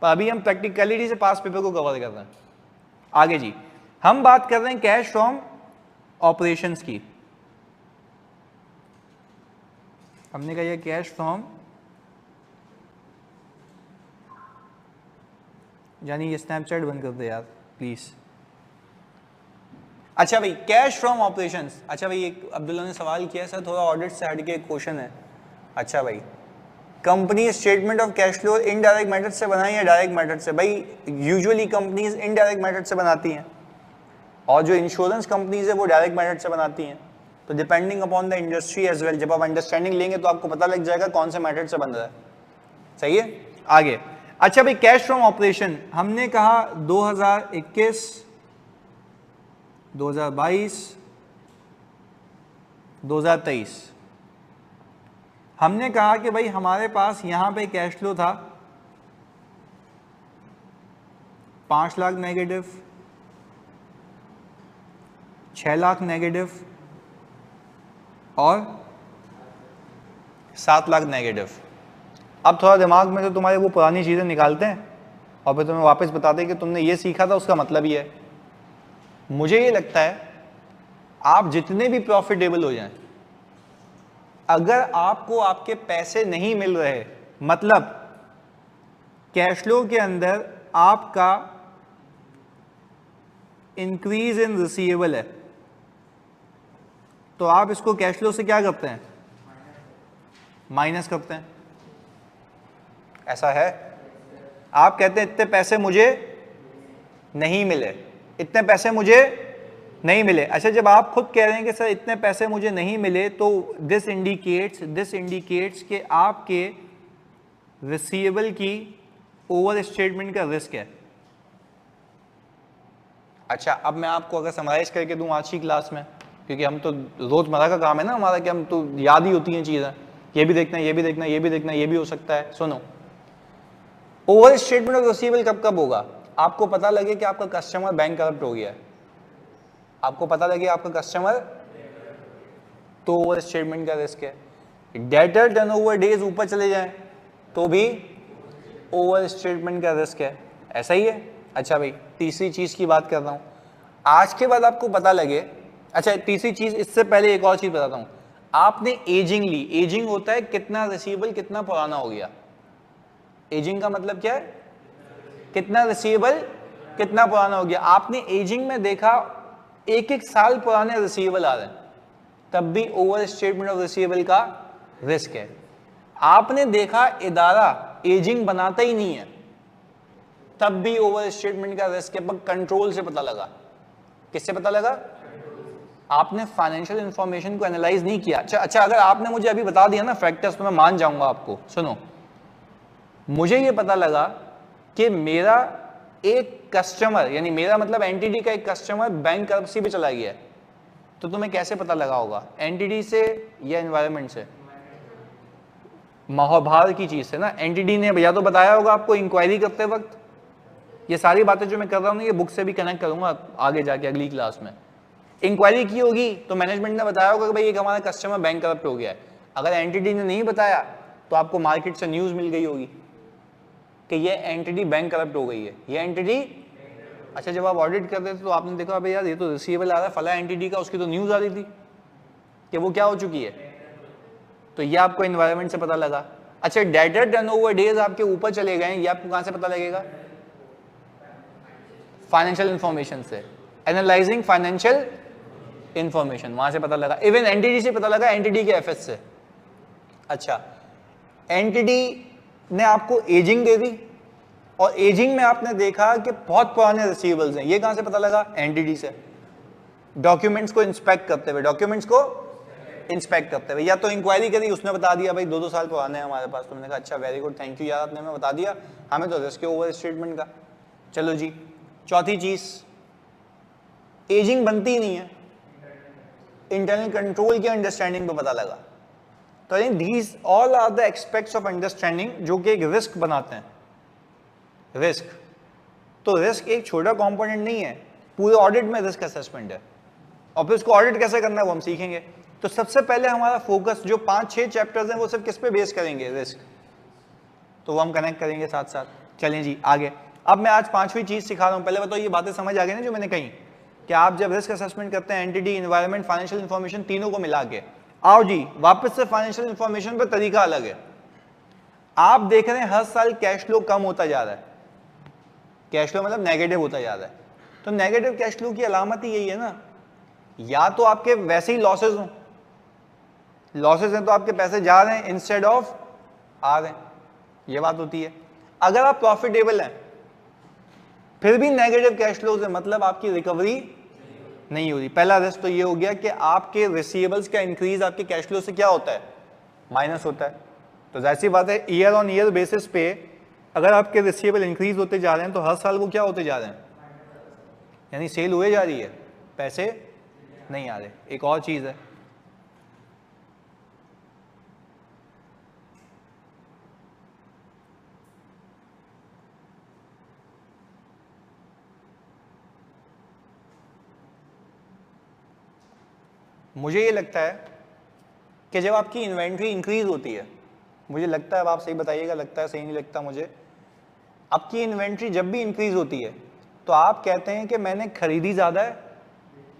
पर अभी हम प्रैक्टिकलिटी से पास पेपर को कवर कर रहे हैं। आगे जी, हम बात कर रहे हैं कैश फ्रॉम ऑपरेशंस की। हमने कहा ये कैश फ्रॉम, यानी ये स्नैपचैट बंद कर दे यार प्लीज। अच्छा भाई, कैश फ्रॉम ऑपरेशंस। अच्छा भाई, एक अब्दुल्ला ने सवाल किया सर, थोड़ा ऑडिट से हट के क्वेश्चन है। अच्छा भाई, company statement of cash flow indirect method से बनाई या डायरेक्ट मेथड से? भाई यूजुअली कंपनीज इनडायरेक्ट मेथड से बनाती हैं, और जो इंश्योरेंस कंपनीज है वो डायरेक्ट मेथड से बनाती हैं। तो depending upon the industry as well, जब आप अंडरस्टैंडिंग लेंगे तो आपको पता लग जाएगा कौन से मेथड से बन रहा है। सही है, आगे। अच्छा भाई, कैश फ्रॉम ऑपरेशन हमने कहा 2021, 2022, 2023। हमने कहा कि भाई हमारे पास यहां पे कैश फ्लो था 5 लाख नेगेटिव, 6 लाख नेगेटिव और 7 लाख नेगेटिव। अब थोड़ा दिमाग में तो तुम्हारे वो पुरानी चीज़ें निकालते हैं और फिर तुम्हें वापस बताते हैं कि तुमने ये सीखा था, उसका मतलब ये है। मुझे ये लगता है आप जितने भी प्रॉफिटेबल हो जाएं, अगर आपको आपके पैसे नहीं मिल रहे, मतलब कैश फ्लो के अंदर आपका इंक्रीज इन रिसीवेबल है, तो आप इसको कैश फ्लो से क्या करते हैं? माइनस करते हैं। ऐसा है, आप कहते हैं इतने पैसे मुझे नहीं मिले, इतने पैसे मुझे नहीं मिले। अच्छा, जब आप खुद कह रहे हैं कि सर इतने पैसे मुझे नहीं मिले, तो दिस इंडिकेट्स कि आपके रिसीवेबल की ओवर स्टेटमेंट का रिस्क है। अच्छा, अब मैं आपको अगर समराइज करके दूं आज की क्लास में, क्योंकि हम तो रोजमर्रा का काम है ना हमारा, कि हम तो याद ही होती हैं चीजें, ये भी देखना, ये भी देखना, ये भी देखना, ये भी हो सकता है। सुनो, ओवर स्टेटमेंट ऑफ रिसीवेबल कब कब होगा? आपको पता लगे कि आपका कस्टमर बैंक करप्ट हो गया है, आपको पता लगे आपका कस्टमर, तो ओवर स्टेटमेंट का रिस्क है। डेटर टर्नओवर डेज ऊपर चले जाएं तो भी ओवर स्टेटमेंट का रिस्क है। ऐसा ही है। अच्छा भाई, तीसरी चीज की बात कर रहा हूं, आज के बाद आपको पता लगे। अच्छा, तीसरी चीज, इससे पहले एक और चीज बताता हूं। आपने एजिंग ली, एजिंग होता है कितना रिसीवेबल कितना पुराना हो गया। एजिंग का मतलब क्या है? कितना रिसीवेबल कितना पुराना हो गया। आपने एजिंग में देखा 1-1 साल पुराने रिसीवेबल आ रहे हैं, तब भी ओवर स्टेटमेंट ऑफ रिसीवेबल का रिस्क है। आपने देखा इदारा एजिंग बनाता ही नहीं है, तब भी ओवर स्टेटमेंट का रिस्क है। पर कंट्रोल से पता लगा। किससे पता लगा? आपने फाइनेंशियल इंफॉर्मेशन को एनालाइज नहीं किया। अच्छा अगर आपने मुझे अभी बता दिया ना फैक्टर्स, तो मैं मान जाऊंगा आपको। सुनो, मुझे ये पता लगा कि मेरा एक कस्टमर, यानी मेरा मतलब एनटीडी का एक कस्टमर बैंक करप्सी पे चला गया है, तो तुम्हें कैसे पता लगा होगा? एनटीडी से या एनवायरनमेंट से? माहौल की चीज से ना। एनटीडी ने या तो बताया होगा आपको इंक्वायरी करते वक्त। ये सारी बातें जो मैं कर रहा हूँ ना, ये बुक से भी कनेक्ट करूंगा आगे जाके अगली क्लास में। इंक्वायरी की होगी तो मैनेजमेंट ने बताया होगा कि भाई एक हमारा कस्टमर बैंक करप्ट हो गया है। अगर एनटीडी ने नहीं बताया तो आपको मार्केट से न्यूज मिल गई होगी कि ये एंटिटी बैंक करप्ट हो गई है, ये एंटिटी। अच्छा, जब आप ऑडिट कर रहे थे तो आपने देखा भाई यार ये तो रिसीवेबल आ रहा है फला एंटिटी का, उसकी तो न्यूज आ रही थी कि वो क्या हो चुकी है, तो ये आपको एनवायरनमेंट से पता लगा। अच्छा, डेटर टर्नओवर डेज आपके ऊपर चले गए, ये आपको कहां से पता लगेगा? फाइनेंशियल इंफॉर्मेशन से। एनालाइजिंग फाइनेंशियल इंफॉर्मेशन, वहां से पता लगा। इवन एनटीडी से पता लगा, एनटीडी के एफएस से। अच्छा, एनटीडी ने आपको एजिंग दे दी और एजिंग में आपने देखा कि बहुत पुराने रिसीवेबल्स हैं, ये कहां से पता लगा? एनटीडी से। डॉक्यूमेंट्स को इंस्पेक्ट करते हुए, डॉक्यूमेंट्स को इंस्पेक्ट करते हुए, या तो इंक्वायरी करी, उसने बता दिया भाई 2-2 साल पुराने हैं हमारे पास, तुमने कहा अच्छा वेरी गुड थैंक यू यार आपने हमें बता दिया, हमें तो रिस्क ओवर स्टेटमेंट का। चलो जी, चौथी चीज, एजिंग बनती नहीं है, इंटरनल कंट्रोल की अंडरस्टैंडिंग पे पता लगा। तो these all are the aspects of understanding जो कि एक रिस्क बनाते हैं। रिस्क, तो रिस्क एक छोटा कंपोनेंट नहीं है, पूरे ऑडिट में रिस्क असेसमेंट है, और फिर उसको ऑडिट कैसे करना है वो हम सीखेंगे। तो सबसे पहले हमारा फोकस जो 5-6 चैप्टर्स हैं वो सिर्फ किस पे बेस करेंगे? रिस्क। तो वो हम कनेक्ट करेंगे साथ साथ। चलें जी आगे। अब मैं आज 5वीं चीज सिखा रहा हूं। पहले बताओ ये बातें समझ आ गई ना जो मैंने कही, कि आप जब रिस्क असेसमेंट करते हैं एंटिटी, एनवायरनमेंट, फाइनेंशियल इंफॉर्मेशन, तीनों को मिला के। आओ जी वापस से फाइनेंशियल इंफॉर्मेशन पर तरीका अलग है। आप देख रहे हैं हर साल कैश फ्लो कम होता जा रहा है, कैश फ्लो मतलब नेगेटिव होता जा रहा है। तो नेगेटिव कैश फ्लो की अलामत ही यही है ना, या तो आपके वैसे ही लॉसेज हो, लॉसेज हैं तो आपके पैसे जा रहे हैं इंस्टेड ऑफ आ रहे हैं, ये बात होती है। अगर आप प्रॉफिटेबल हैं फिर भी नेगेटिव कैश फ्लोज है, मतलब आपकी रिकवरी नहीं हो रही। पहला रिस्क तो ये हो गया कि आपके रिसीवेबल्स का इंक्रीज आपके कैश फ्लो से क्या होता है? माइनस होता है। तो जाहिर सी बात है ईयर ऑन ईयर बेसिस पे अगर आपके रिसीवेबल इंक्रीज होते जा रहे हैं तो हर साल वो क्या होते जा रहे हैं? यानी सेल हुए जा रही है, पैसे नहीं आ रहे। एक और चीज है, मुझे ये लगता है कि जब आपकी इन्वेंट्री इंक्रीज होती है, मुझे लगता है, अब आप सही बताइएगा, लगता है सही नहीं लगता मुझे, आपकी इन्वेंट्री जब भी इंक्रीज होती है तो आप कहते हैं कि मैंने खरीदी ज़्यादा है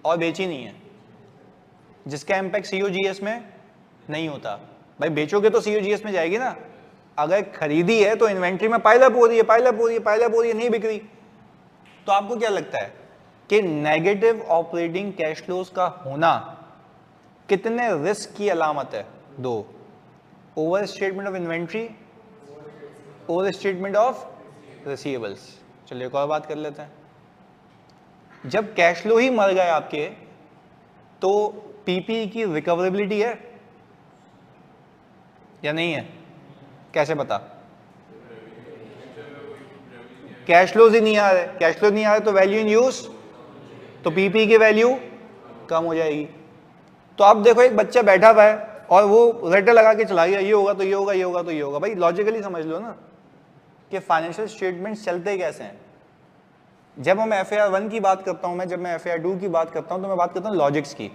और बेची नहीं है, जिसका इम्पैक्ट सीओजीएस में नहीं होता। भाई बेचोगे तो सीओजीएस में जाएगी ना, अगर खरीदी है तो इन्वेंट्री में पाइलअप हो रही है, पाइलअप हो रही है, पाइलअप हो रही है, नहीं बिक रही। तो आपको क्या लगता है कि नेगेटिव ऑपरेटिंग कैश फ्लोज का होना कितने रिस्क की अलामत है? 2, over statement of inventory, over statement of receivables. चलिए एक और बात कर लेते हैं। जब कैश फ्लो ही मर गए आपके तो पीपी की रिकवरेबिलिटी है या नहीं है? कैसे पता? कैश फ्लोज ही नहीं आ रहे, कैश फ्लो नहीं आ रहे तो वैल्यू इन यूज, तो पीपी की वैल्यू कम हो जाएगी। तो आप देखो एक बच्चा बैठा हुआ है और वो रट्टा लगा के चला गया, ये होगा तो ये होगा, ये होगा तो ये होगा। भाई लॉजिकली समझ लो ना कि फाइनेंशियल स्टेटमेंट्स चलते कैसे हैं। जब हम FAR 1 की बात करता हूं मैं, जब मैं FAR 2 की बात करता हूं तो मैं बात करता हूं लॉजिक्स की।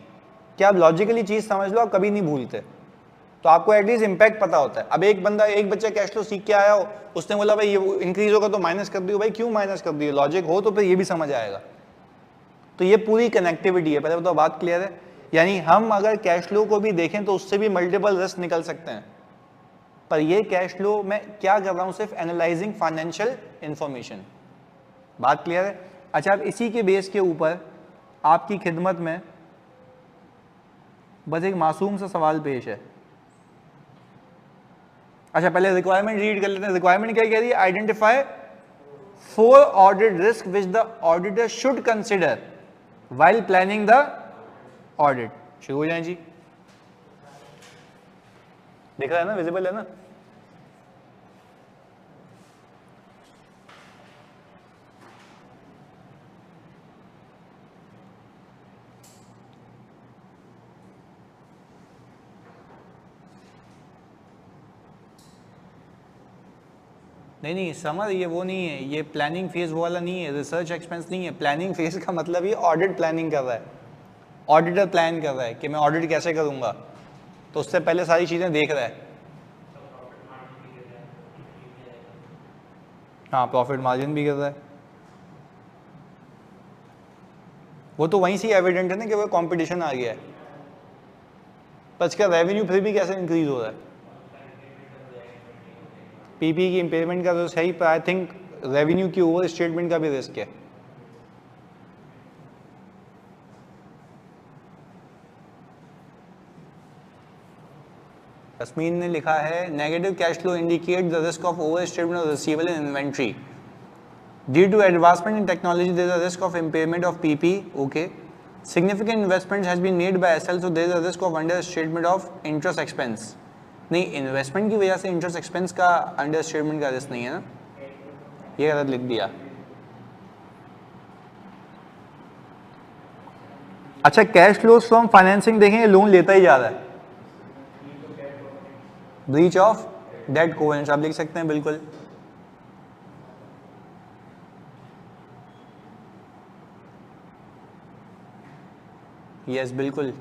क्या आप लॉजिकली चीज समझ लो, आप कभी नहीं भूलते, तो आपको एटलीस्ट इंपैक्ट पता होता है। अब एक बच्चा कैश फ्लो सीख के आया हो, उसने बोला भाई ये इंक्रीज होगा तो माइनस कर दियो, भाई क्यों माइनस कर दियो? लॉजिक हो तो फिर ये भी समझ आएगा। तो ये पूरी कनेक्टिविटी है। पहले बताओ बात क्लियर है? यानी हम अगर कैश फ्लो को भी देखें तो उससे भी मल्टीपल रिस्क निकल सकते हैं, पर ये कैश फ्लो मैं क्या कर रहा हूं? सिर्फ एनालाइजिंग फाइनेंशियल इंफॉर्मेशन। बात क्लियर है? अच्छा, अब इसी के बेस के ऊपर आपकी खिदमत में बस एक मासूम सा सवाल पेश है। अच्छा पहले रिक्वायरमेंट रीड कर लेते हैं। रिक्वायरमेंट क्या कह रही है? Identify 4 audit risk which the auditor should consider while planning the audit. शुरू हो जाए जी। दिख रहा है ना, विजिबल है ना? नहीं नहीं समर, ये वो नहीं है, ये प्लानिंग फेज वाला नहीं है, रिसर्च एक्सपेंस नहीं है। प्लानिंग फेज का मतलब ये ऑडिट प्लानिंग कर रहा है, ऑडिटर प्लान कर रहा है कि मैं ऑडिट कैसे करूंगा, तो उससे पहले सारी चीजें देख रहा है। हाँ, प्रॉफिट मार्जिन भी कर रहा है। वो तो वहीं से एविडेंट है ना कि वो कंपटीशन आ गया है, पर इसका रेवेन्यू फिर भी कैसे इंक्रीज हो रहा है? पीपी की इम्पेयरमेंट का रिस्क है ही, पर आई थिंक रेवेन्यू की ओवर स्टेटमेंट का भी रिस्क है। तस्मीन ने लिखा है negative cash flow indicate the risk of over statement of receivable in inventory due to advancement in technology there is a risk of impairment of PP. Okay, significant investment has been made by SL so there is a risk of under statement of interest expense. नहीं, investment की वजह से interest expense का under statement का risk नहीं है ना, ये गलत लिख दिया। अच्छा, कैश फ्लोज फ्रॉम फाइनेंसिंग देखेंगे, लोन लेता ही जा रहा है। ब्रीच ऑफ डेट कोवेनेंट्स आप लिख सकते हैं, बिल्कुल। यस, बिल्कुल।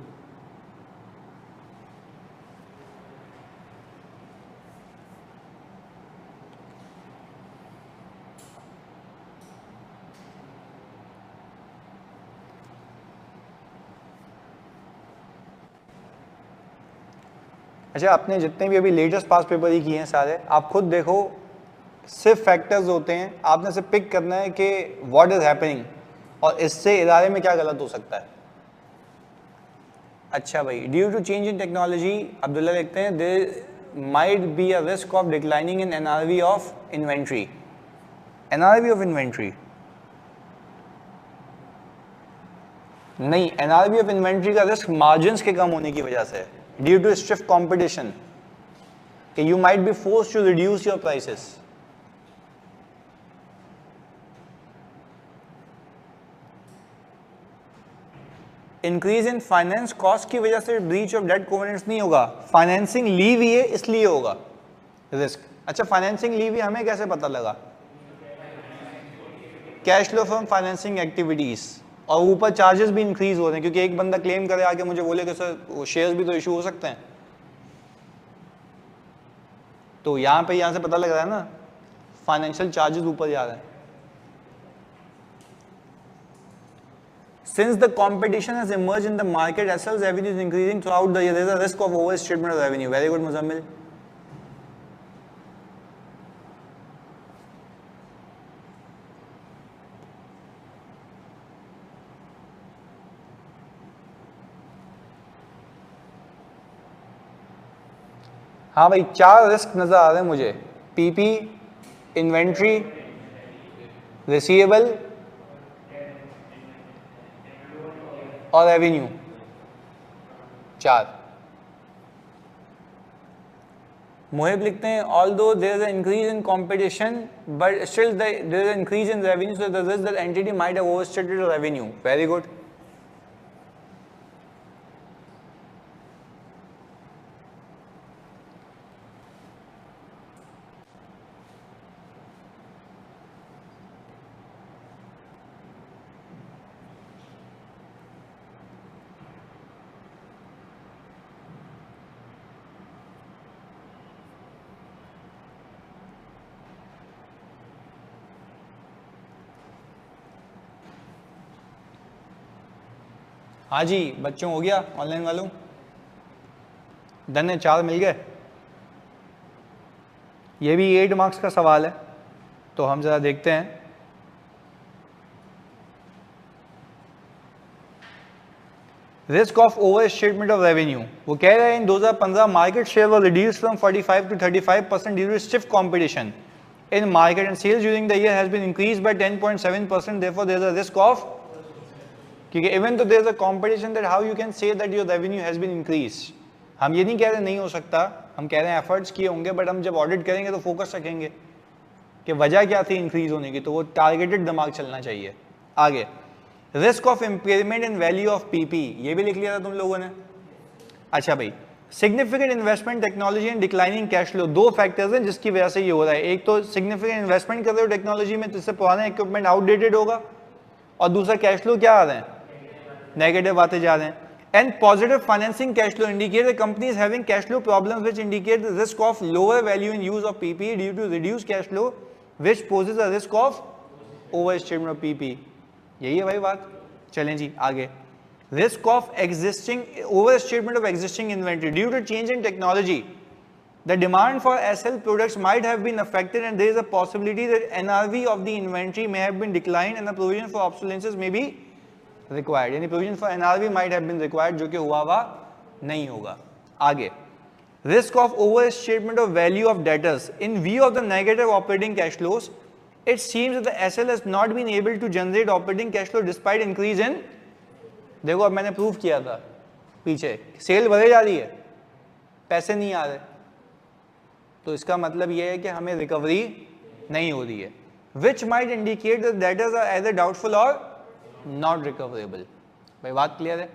अच्छा, आपने जितने भी अभी लेटेस्ट पास पेपर ही किए हैं सारे, आप खुद देखो, सिर्फ फैक्टर्स होते हैं, आपने सिर्फ पिक करना है कि व्हाट इज हैपनिंग और इससे इदारे में क्या गलत हो सकता है। अच्छा भाई, due to change in technology, Abdullah लिखते हैं there might be a risk of declining in NRV of inventory. NRV of inventory नहीं, एनआरवी ऑफ इन्वेंट्री का रिस्क मार्जिन्स के कम होने की वजह से है, ड्यू टू स्टिफ कंपटीशन, कि you might be forced to reduce your prices. Increase in finance cost की वजह से ब्रीच ऑफ डेट कोवेनेंट्स नहीं होगा, फाइनेंसिंग ली हुई है इसलिए होगा रिस्क। अच्छा, फाइनेंसिंग ली हुई हमें कैसे पता लगा? Cash flow from financing activities, और ऊपर चार्जेस भी इंक्रीज हो रहे हैं, क्योंकि एक बंदा क्लेम करे आके मुझे बोले कि सर शेयर्स भी तो इशू हो सकते हैं, तो यहाँ से पता लग रहा है ना, फाइनेंशियल चार्जेस ऊपर जा रहे हैं। Since the competition has emerged in the market, SL's revenue is increasing throughout the year. There is a risk of overstatement of revenue. Very good, Muzammil. हाँ भाई, 4 रिस्क नजर आ रहे हैं मुझे, पीपी, इन्वेंट्री, रिसीवेबल और रेवेन्यू, 4। मोहिब लिखते हैं although there is an increase in competition but still there is an increase in revenue so the risk that entity might have overstated revenue. Very good. हाँ जी बच्चों, हो गया ऑनलाइन वालों? Done है, 4 मिल गए। ये भी 8 मार्क्स का सवाल है, तो हम जरा देखते हैं। Risk of over statement of revenue, वो कह रहे हैं in 2015 market share were reduce from 45 to 35% due to stiff competition in market and sales during the year has been increase by 10.7%, therefore there is a risk of क्योंकि even though there is a competition that how you can say that your revenue has been increase. हम ये नहीं कह रहे नहीं हो सकता, हम कह रहे हैं एफर्ट्स किए होंगे, बट हम जब ऑडिट करेंगे तो फोकस रखेंगे कि वजह क्या थी इंक्रीज होने की, तो वो टारगेटेड दिमाग चलना चाहिए। आगे, risk of impairment and value of PP, ये भी लिख लिया था तुम लोगों ने। अच्छा भाई, significant investment technology and declining cash flow, दो फैक्टर्स हैं जिसकी वजह से ये हो रहा है। एक तो सिग्निफिकेंट इन्वेस्टमेंट कर रहे हो टेक्नोलॉजी में, तो इससे पुराना इक्विपमेंट आउटडेटेड होगा, और दूसरा कैश फ्लो क्या आ रहे हैं, नेगेटिव आते जा रहे हैं। And positive financing cash flow indicate the company is having cash flow problems which indicate the risk of lower value in use of PP due to reduce cash flow which poses a risk of over statement of PP. यही है भाई बात। चलें जी आगे, risk of existing overstatement of existing inventory due to change in technology, the demand for SL products might have been affected and there is a possibility that NRV of the inventory may have been declined and a provision for obsolescence may be required, यानी provision for NRV might have been required, जो कि हुआ नहीं होगा। आगे, risk of overstatement of value of debtors in view of the negative operating cash flows, it seems that the SL has not been able to generate operating cash flow despite increase in, देखो अब मैंने prove किया था पीछे, cell बढ़े जा रही है, पैसे नहीं आ रहे, तो इसका मतलब ये है कि हमें रिकवरी नहीं हो रही है, which might indicate that debtors are either doubtful और नॉट रिकवरेबल। भाई बात क्लियर है।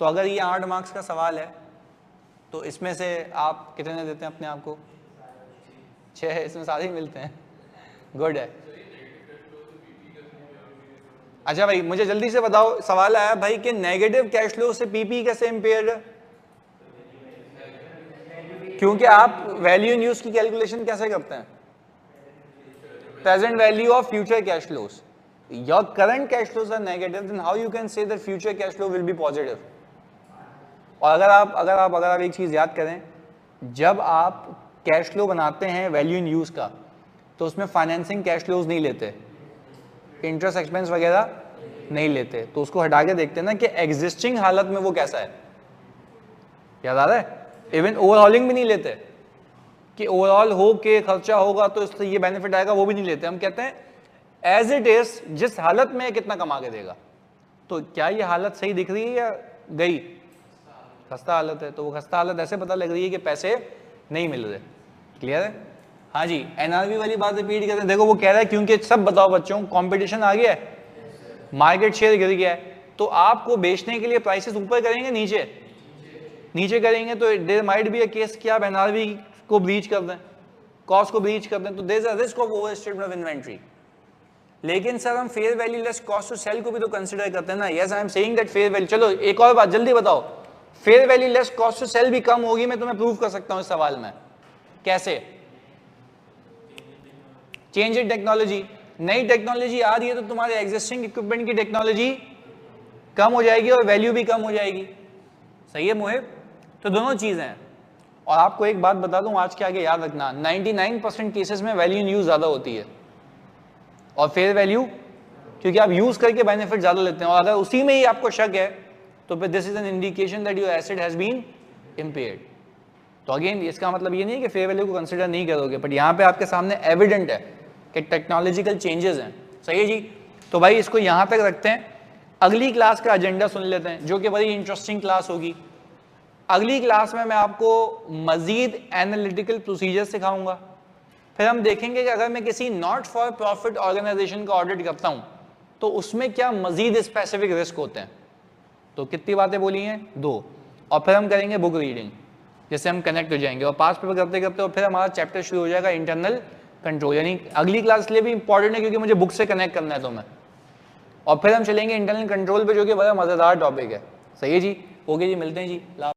तो अगर ये 8 मार्क्स का सवाल है तो इसमें से आप कितने देते हैं अपने आप को? 6, इसमें सारे ही मिलते हैं, गुड है। अच्छा भाई मुझे जल्दी से बताओ, सवाल आया भाई कि नेगेटिव कैश फ्लो से पीपी कैसे इंपेयर्ड है? क्योंकि आप वैल्यू इन यूज की कैलकुलेशन कैसे करते हैं? Present value of future cash flows. Your current cash flows are negative, then how you can say that future cash flow will be positive. और अगर आप एक चीज याद करें, जब आप कैश फ्लो बनाते हैं वैल्यू इन यूज का, तो उसमें फाइनेंसिंग कैश फ्लोज नहीं लेते, इंटरेस्ट एक्सपेंस वगैरह नहीं लेते, तो उसको हटा के देखते हैं ना कि एग्जिस्टिंग हालत में वो कैसा है। याद आ रहा है? इवन ओवरऑलिंग भी नहीं लेते कि ओवरऑल हो के खर्चा होगा तो इससे ये बेनिफिट आएगा, वो भी नहीं लेते। हम कहते हैं एज इट इज, जिस हालत में कितना कमा के देगा। तो क्या ये हालत सही दिख रही है या गई? खस्ता हालत है, तो वो खस्ता हालत ऐसे पता लग रही है कि पैसे नहीं मिल रहे। क्लियर है? हाँ जी, एनआरवी वाली बात रिपीट करते हैं। देखो वो कह रहा है क्योंकि सब बताओ बच्चों, कंपटीशन आ गया है, मार्केट शेयर गिर गया है, तो आपको बेचने के लिए प्राइसेस ऊपर करेंगे नीचे करेंगे, तो there might be a case कि आप एनआरवी को ब्रीच कर दें, कॉस्ट को ब्रीच कर दें, तो there is a risk of overstatement of inventory. लेकिन सर हम fair value less cost to sell को भी तो कंसीडर करते हैं ना। Yes I am saying that fair value, चलो एक और बात जल्दी बताओ, fair value less cost to sell भी कम होगी, मैं तुम्हें प्रूव कर सकता हूं इस सवाल में। कैसे? चेंज इन टेक्नोलॉजी, नई टेक्नोलॉजी आ रही है तो तुम्हारे एग्जिस्टिंग इक्विपमेंट की टेक्नोलॉजी कम हो जाएगी और वैल्यू भी कम हो जाएगी। सही है मुहिब? तो दोनों चीजें हैं। और आपको एक बात बता दूं, आज के आगे याद रखना, 99% केसेस में वैल्यू इन यूज ज्यादा होती है और फेयर वैल्यू, क्योंकि आप यूज करके बेनिफिट ज्यादा लेते हैं। और अगर उसी में ही आपको शक है तो फिर this is an indication that your asset has been impaired. तो अगेन इसका मतलब ये नहीं है कि फेयर वैल्यू को कंसीडर नहीं करोगे, बट यहाँ पे आपके सामने एविडेंट है कि टेक्नोलॉजिकल चेंजेस हैं। सही है जी? तो भाई इसको यहाँ तक रखते हैं, अगली क्लास का एजेंडा सुन लेते हैं, जो कि बड़ी इंटरेस्टिंग क्लास होगी। अगली क्लास में मैं आपको मजीद एनालिटिकल प्रोसीजर सिखाऊंगा। फिर हम देखेंगे कि अगर मैं किसी नॉट फॉर प्रॉफिट ऑर्गेनाइजेशन का ऑडिट करता हूं तो उसमें क्या मजीद स्पेसिफिक रिस्क होते हैं। तो कितनी बातें बोली हैं? 2। और फिर हम करेंगे बुक रीडिंग, जैसे हम कनेक्ट हो जाएंगे, और पास पेपर करते करते और फिर हमारा चैप्टर शुरू हो जाएगा इंटरनल कंट्रोल। यानी अगली क्लास इसलिए भी इंपॉर्टेंट है क्योंकि मुझे बुक से कनेक्ट करना है तुम्हें। और फिर हम चलेंगे इंटरनल कंट्रोल पे, जो कि बड़ा मजेदार टॉपिक है। सही है जी? ओके जी, मिलते हैं जी।